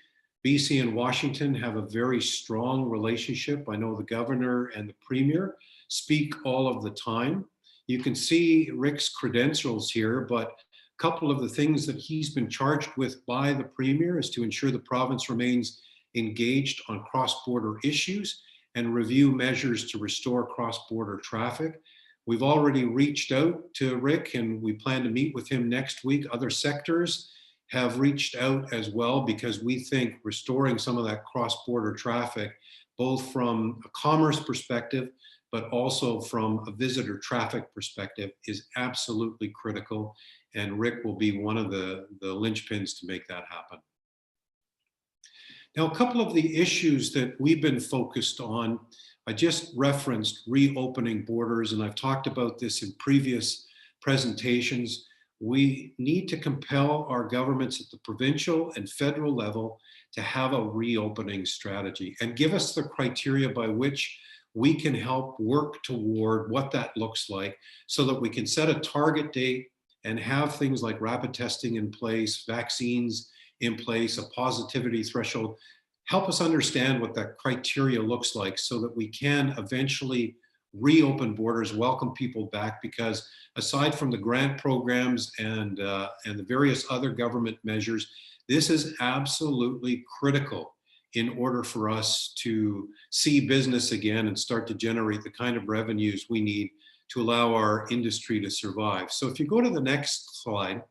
C: BC and Washington have a very strong relationship. I know the governor and the Premier speak all of the time. You can see Rick's credentials here, but a couple of the things that he's been charged with by the Premier is to ensure the province remains engaged on cross-border issues and review measures to restore cross-border traffic. We've already reached out to Rick and we plan to meet with him next week. Other sectors have reached out as well because we think restoring some of that cross-border traffic, both from a commerce perspective, but also from a visitor traffic perspective, is absolutely critical. And Rick will be one of the linchpins to make that happen. Now, a couple of the issues that we've been focused on, I just referenced reopening borders, and I've talked about this in previous presentations. We need to compel our governments at the provincial and federal level to have a reopening strategy and give us the criteria by which we can help work toward what that looks like so that we can set a target date and have things like rapid testing in place, vaccines in place, a positivity threshold. Help us understand what that criteria looks like so that we can eventually reopen borders, welcome people back, because aside from the grant programs and the various other government measures, this is absolutely critical in order for us to see business again and start to generate the kind of revenues we need to allow our industry to survive. So if you go to the next slide,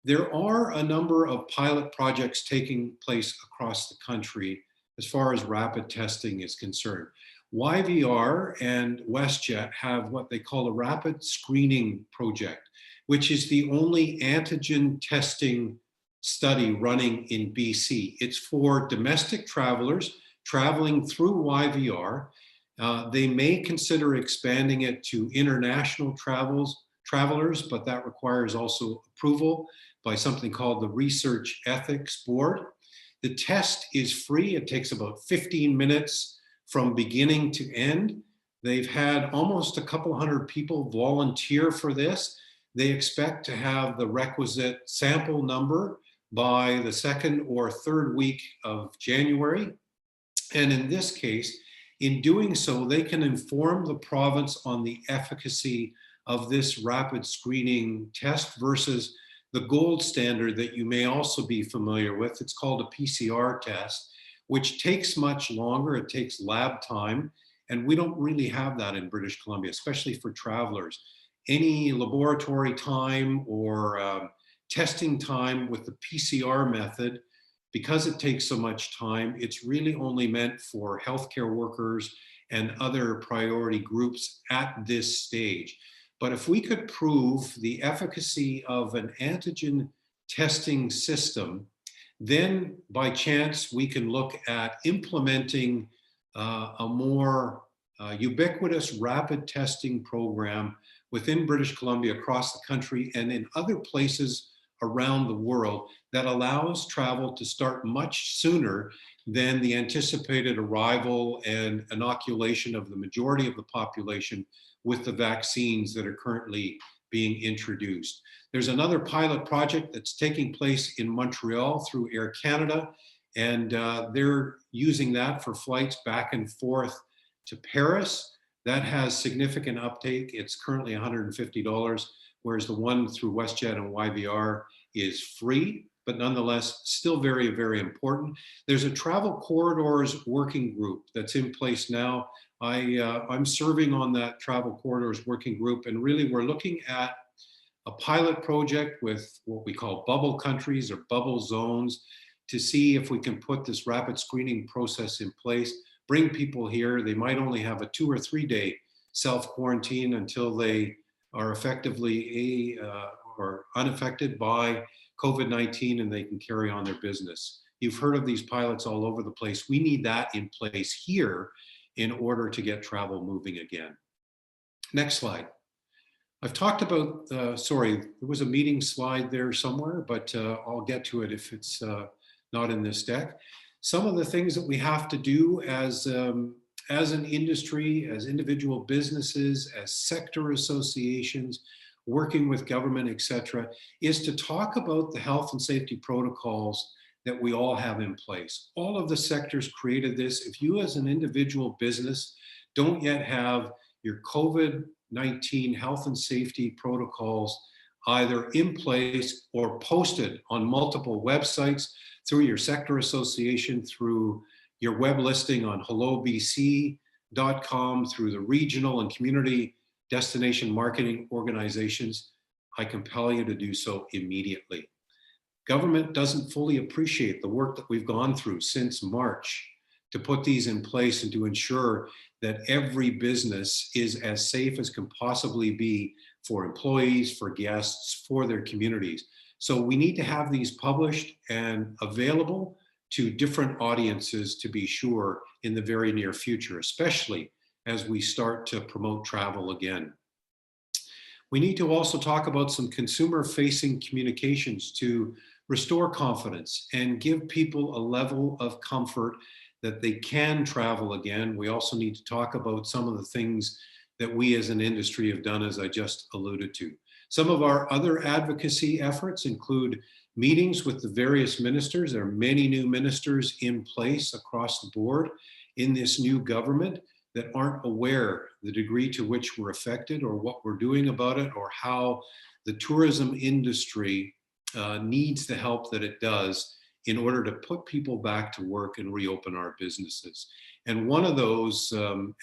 C: there are a number of pilot projects taking place across the country as far as rapid testing is concerned. YVR and WestJet have what they call a rapid screening project, which is the only antigen testing study running in BC. It's for domestic travelers traveling through YVR. They may consider expanding it to international travelers, but that requires also approval by something called the Research Ethics Board. The test is free. It takes about 15 minutes from beginning to end. They've had almost a couple hundred people volunteer for this. They expect to have the requisite sample number by the second or third week of January. And in this case, in doing so, they can inform the province on the efficacy of this rapid screening test versus the gold standard that you may also be familiar with. It's called a PCR test, which takes much longer. It takes lab time, and we don't really have that in British Columbia, especially for travelers. Any laboratory time or testing time with the PCR method, because it takes so much time, it's really only meant for healthcare workers and other priority groups at this stage. But if we could prove the efficacy of an antigen testing system, then by chance we can look at implementing a more ubiquitous rapid testing program within British Columbia, across the country, and in other places around the world that allows travel to start much sooner than the anticipated arrival and inoculation of the majority of the population with the vaccines that are currently being introduced. There's another pilot project that's taking place in Montreal through Air Canada, and they're using that for flights back and forth to Paris. That has significant uptake. It's currently $150, whereas the one through WestJet and YVR is free, but nonetheless still very, very important. There's a travel corridors working group that's in place now. I'm serving on that travel corridors working group, and really we're looking at a pilot project with what we call bubble countries or bubble zones to see if we can put this rapid screening process in place, bring people here. They might only have a 2 or 3 day self-quarantine until they are effectively or unaffected by COVID-19 and they can carry on their business. You've heard of these pilots all over the place. We need that in place here in order to get travel moving again. Next slide. I've talked about, sorry, there was a meeting slide there somewhere, but I'll get to it if it's not in this deck. Some of the things that we have to do as an industry, as individual businesses, as sector associations, working with government, etc., is to talk about the health and safety protocols that we all have in place. All of the sectors created this. If you as an individual business don't yet have your COVID-19 health and safety protocols either in place or posted on multiple websites through your sector association, through your web listing on hellobc.com, through the regional and community destination marketing organizations, I compel you to do so immediately. Government doesn't fully appreciate the work that we've gone through since March to put these in place and to ensure that every business is as safe as can possibly be for employees, for guests, for their communities. So we need to have these published and available to different audiences, to be sure, in the very near future, especially as we start to promote travel again. We need to also talk about some consumer-facing communications to restore confidence and give people a level of comfort that they can travel again. We also need to talk about some of the things that we as an industry have done, as I just alluded to. Some of our other advocacy efforts include meetings with the various ministers. There are many new ministers in place across the board in this new government that aren't aware the degree to which we're affected or what we're doing about it or how the tourism industry needs the help that it does in order to put people back to work and reopen our businesses. And one of those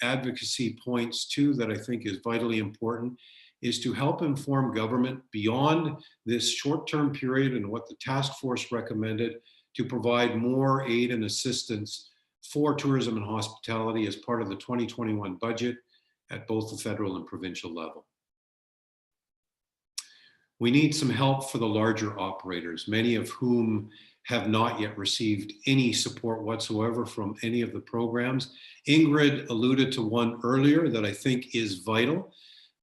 C: advocacy points too that I think is vitally important is to help inform government beyond this short-term period and what the task force recommended to provide more aid and assistance for tourism and hospitality as part of the 2021 budget at both the federal and provincial level. We need some help for the larger operators, many of whom have not yet received any support whatsoever from any of the programs. Ingrid alluded to one earlier that I think is vital,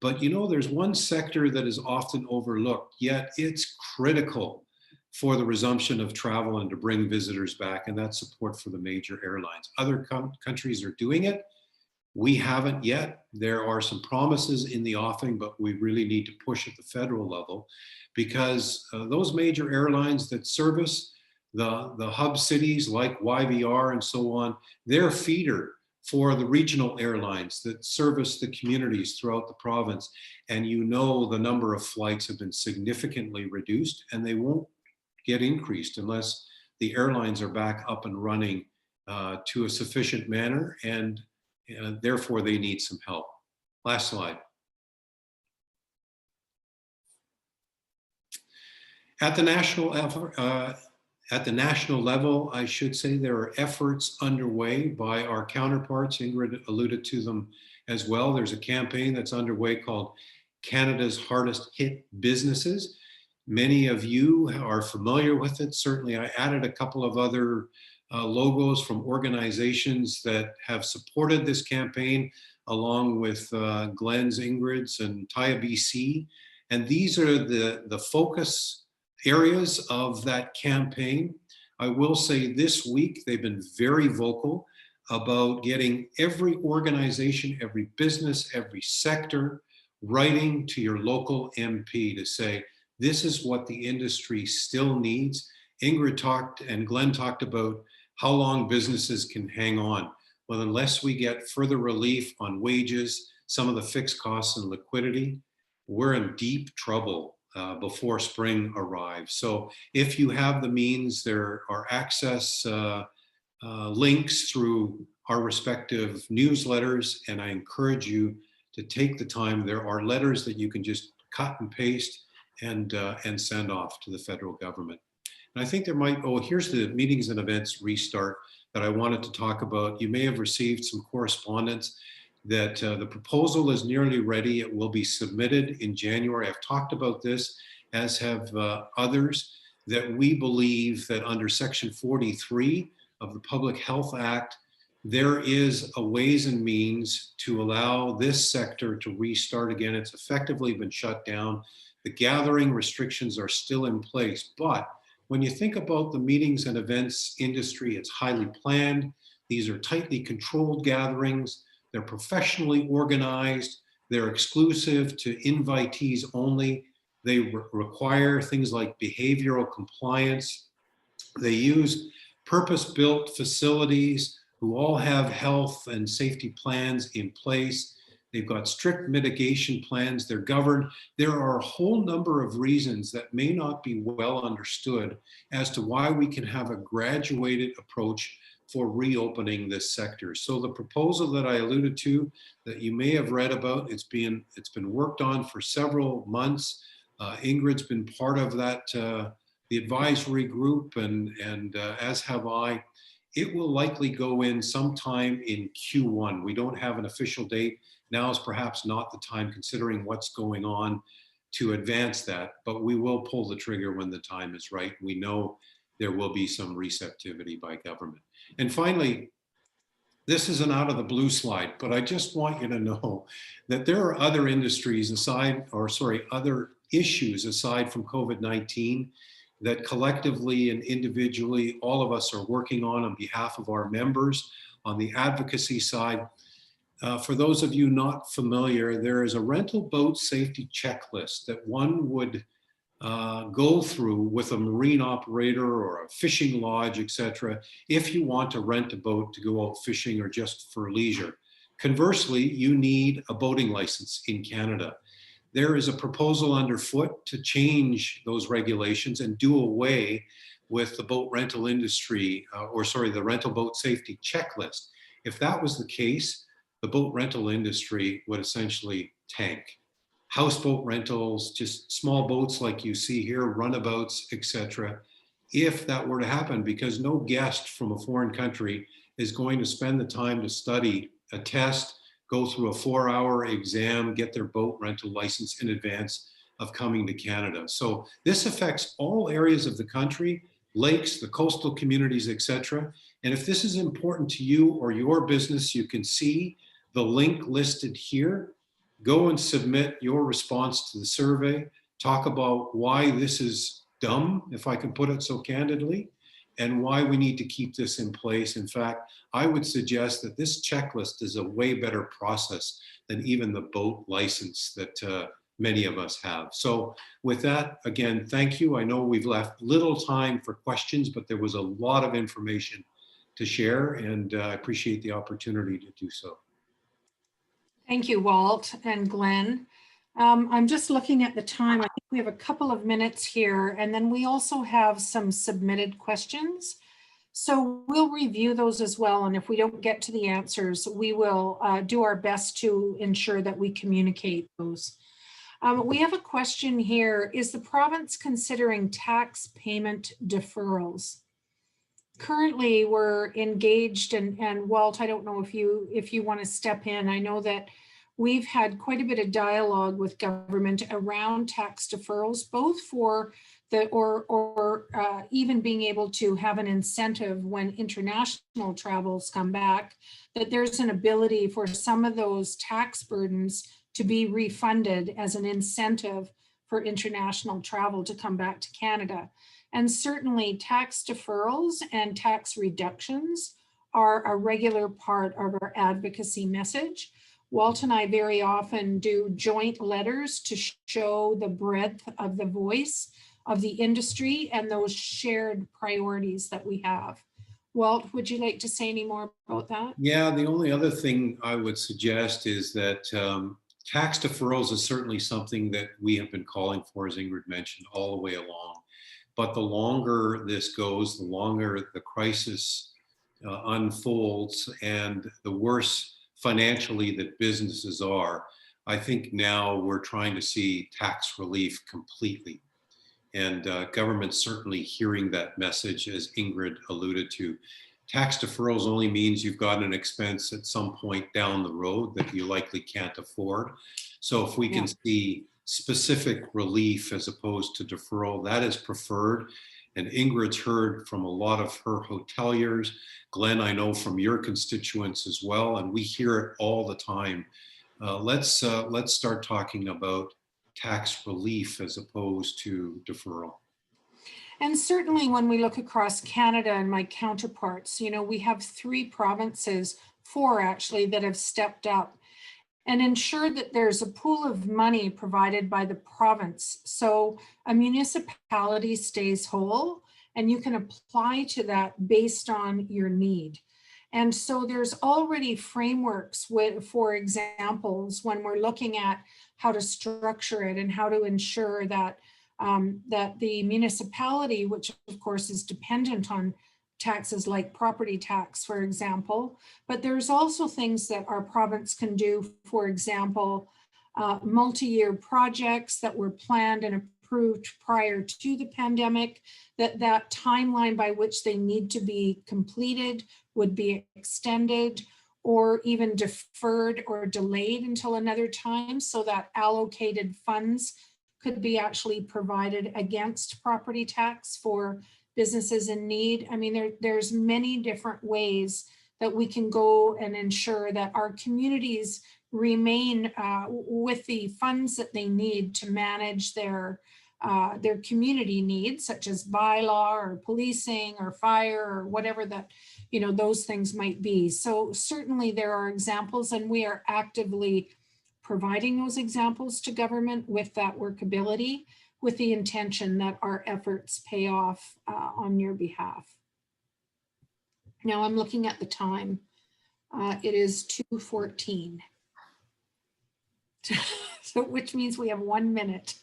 C: but you know, there's one sector that is often overlooked, yet it's critical for the resumption of travel and to bring visitors back, and that's support for the major airlines. Other countries are doing it. We haven't yet. There are some promises in the offing, but we really need to push at the federal level because those major airlines that service the hub cities like YVR and so on, they're feeder for the regional airlines that service the communities throughout the province. And you know the number of flights have been significantly reduced and they won't get increased unless the airlines are back up and running to a sufficient manner, and therefore they need some help. Last slide. At the national level, I should say there are efforts underway by our counterparts. Ingrid alluded to them as well. There's a campaign that's underway called Canada's Hardest Hit Businesses. Many of you are familiar with it. Certainly, I added a couple of other logos from organizations that have supported this campaign, along with Glenn's, Ingrid's, and TIABC. And these are the focus areas of that campaign. I will say this week, they've been very vocal about getting every organization, every business, every sector writing to your local MP to say, this is what the industry still needs. Ingrid talked and Glenn talked about how long businesses can hang on. Well, unless we get further relief on wages, some of the fixed costs and liquidity, we're in deep trouble before spring arrives. So if you have the means, there are access links through our respective newsletters, and I encourage you to take the time. There are letters that you can just cut and paste and send off to the federal government. And I think there might, oh, here's the meetings and events restart that I wanted to talk about. You may have received some correspondence that the proposal is nearly ready. It will be submitted in January. I've talked about this, as have others, that we believe that under Section 43 of the Public Health Act, there is a ways and means to allow this sector to restart again. It's effectively been shut down. The gathering restrictions are still in place, but When you think about the meetings and events industry, it's highly planned. These are tightly controlled gatherings. They're professionally organized. They're exclusive to invitees only. They require things like behavioral compliance. They use purpose-built facilities who all have health and safety plans in place. They've got strict mitigation plans. They're governed. There are a whole number of reasons that may not be well understood as to why we can have a graduated approach for reopening this sector. So the proposal that I alluded to that you may have read about, it's been worked on for several months. Ingrid's been part of that, the advisory group, and as have I. It will likely go in sometime in Q1. We don't have an official date. Now is perhaps not the time, considering what's going on, to advance that, but we will pull the trigger when the time is right. We know there will be some receptivity by government. And finally, this is an out of the blue slide, but I just want you to know that there are other industries other issues aside from COVID-19 that collectively and individually, all of us are working on behalf of our members. On the advocacy side, for those of you not familiar, there is a rental boat safety checklist that one would go through with a marine operator or a fishing lodge, etc., if you want to rent a boat to go out fishing or just for leisure. Conversely, you need a boating license in Canada. There is a proposal underfoot to change those regulations and do away with the boat rental industry, the rental boat safety checklist. If that was the case, the boat rental industry would essentially tank. Houseboat rentals, just small boats like you see here, runabouts, etc. If that were to happen, because no guest from a foreign country is going to spend the time to study a test, go through a 4-hour exam, get their boat rental license in advance of coming to Canada. So this affects all areas of the country, lakes, the coastal communities, etc. And if this is important to you or your business, you can see the link listed here. Go and submit your response to the survey. Talk about why this is dumb, if I can put it so candidly, and why we need to keep this in place. In fact, I would suggest that this checklist is a way better process than even the boat license that many of us have. So with that, again, thank you. I know we've left little time for questions, but there was a lot of information to share, and I appreciate the opportunity to do so.
B: Thank you, Walt and Glenn. I'm just looking at the time. I think we have a couple of minutes here, and then we also have some submitted questions. So we'll review those as well. And if we don't get to the answers, we will do our best to ensure that we communicate those. We have a question here. Is the province considering tax payment deferrals? Currently, we're engaged, and Walt, I don't know if you want to step in. I know that we've had quite a bit of dialogue with government around tax deferrals, both for the even being able to have an incentive when international travels come back, that there's an ability for some of those tax burdens to be refunded as an incentive for international travel to come back to Canada. And certainly tax deferrals and tax reductions are a regular part of our advocacy message. Walt and I very often do joint letters to show the breadth of the voice of the industry and those shared priorities that we have. Walt, would you like to say any more about that?
C: Yeah, the only other thing I would suggest is that tax deferrals is certainly something that we have been calling for, as Ingrid mentioned, all the way along. But the longer this goes, the longer the crisis unfolds, and the worse financially that businesses are, I think now we're trying to see tax relief completely. And government's certainly hearing that message, as Ingrid alluded to. Tax deferrals only means you've got an expense at some point down the road that you likely can't afford. So if we can see specific relief as opposed to deferral, that is preferred. And Ingrid's heard from a lot of her hoteliers. Glenn, I know from your constituents as well, and we hear it all the time. Let's start talking about tax relief as opposed to deferral.
B: And certainly when we look across Canada and my counterparts, you know, we have 3 provinces, 4 actually, that have stepped up and ensured that there's a pool of money provided by the province. So a municipality stays whole and you can apply to that based on your need. And so there's already frameworks for examples when we're looking at how to structure it and how to ensure that that the municipality, which of course is dependent on taxes like property tax, for example, but there's also things that our province can do, for example, multi-year projects that were planned and approved prior to the pandemic, that timeline by which they need to be completed would be extended or even deferred or delayed until another time, so that allocated funds could be actually provided against property tax for businesses in need. I mean, there's many different ways that we can go and ensure that our communities remain with the funds that they need to manage their community needs, such as bylaw or policing or fire or whatever that, you know, those things might be. So certainly there are examples, and we are actively providing those examples to government with that workability, with the intention that our efforts pay off on your behalf. Now I'm looking at the time. It is 2:14. So which means we have 1 minute.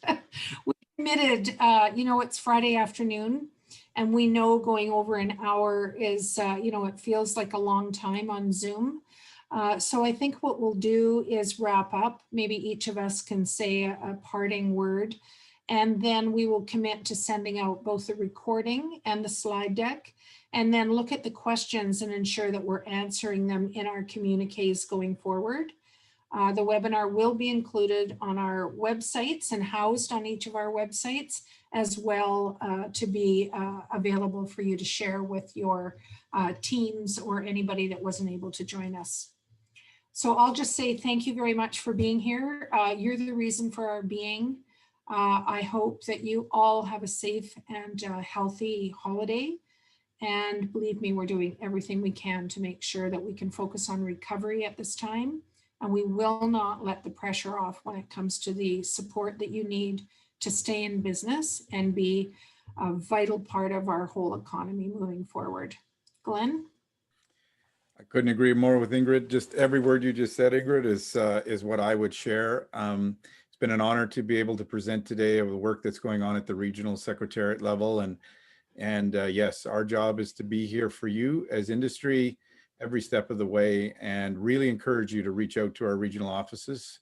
B: We committed, you know, it's Friday afternoon, and we know going over an hour is, you know, it feels like a long time on Zoom. So I think what we'll do is wrap up. Maybe each of us can say a parting word, and then we will commit to sending out both the recording and the slide deck, and then look at the questions and ensure that we're answering them in our communiques going forward. The webinar will be included on our websites and housed on each of our websites, as well to be available for you to share with your teams or anybody that wasn't able to join us. So I'll just say thank you very much for being here. You're the reason for our being. I hope that you all have a safe and healthy holiday. And believe me, we're doing everything we can to make sure that we can focus on recovery at this time. And we will not let the pressure off when it comes to the support that you need to stay in business and be a vital part of our whole economy moving forward. Glenn?
A: I couldn't agree more with Ingrid. Just every word you just said, Ingrid, is what I would share. It's been an honor to be able to present today of the work that's going on at the regional secretariat level. And yes, our job is to be here for you as industry every step of the way, and really encourage you to reach out to our regional offices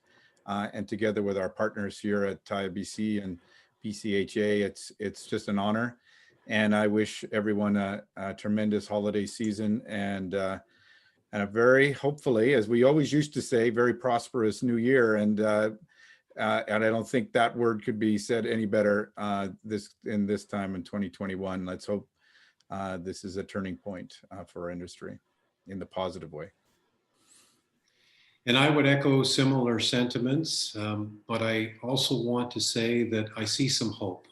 A: and together with our partners here at TIABC and BCHA. It's just an honor. And I wish everyone a tremendous holiday season and a very, hopefully, as we always used to say, very prosperous new year. And I don't think that word could be said any better this time in 2021. Let's hope this is a turning point for our industry in the positive way.
C: And I would echo similar sentiments, but I also want to say that I see some hope.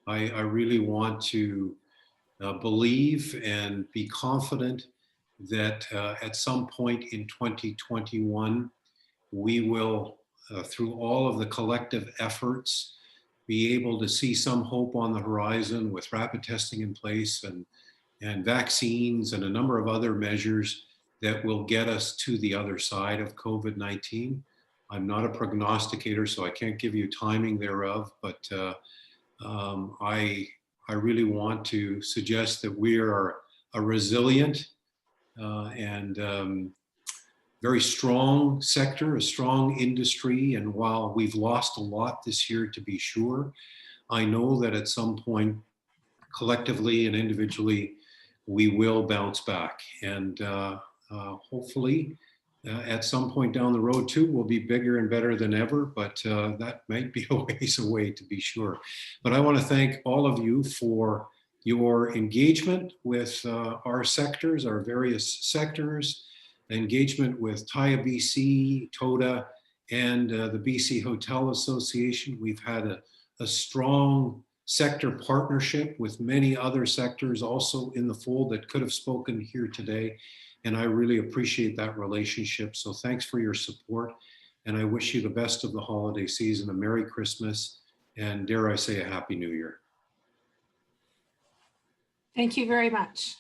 C: I really want to believe and be confident that at some point in 2021, we will, through all of the collective efforts, be able to see some hope on the horizon with rapid testing in place and vaccines and a number of other measures that will get us to the other side of COVID-19. I'm not a prognosticator, so I can't give you timing thereof, but I really want to suggest that we are a resilient and very strong sector, a strong industry. And while we've lost a lot this year, to be sure, I know that at some point, collectively and individually, we will bounce back. And hopefully, at some point down the road too, we'll be bigger and better than ever, but that might be a ways away, to be sure. But I want to thank all of you for your engagement with our sectors, our various sectors, engagement with TIABC, TOTA, and the BC Hotel Association. We've had a strong sector partnership with many other sectors also in the fold that could have spoken here today. And I really appreciate that relationship. So thanks for your support. And I wish you the best of the holiday season, a Merry Christmas, and dare I say a Happy New Year.
B: Thank you very much.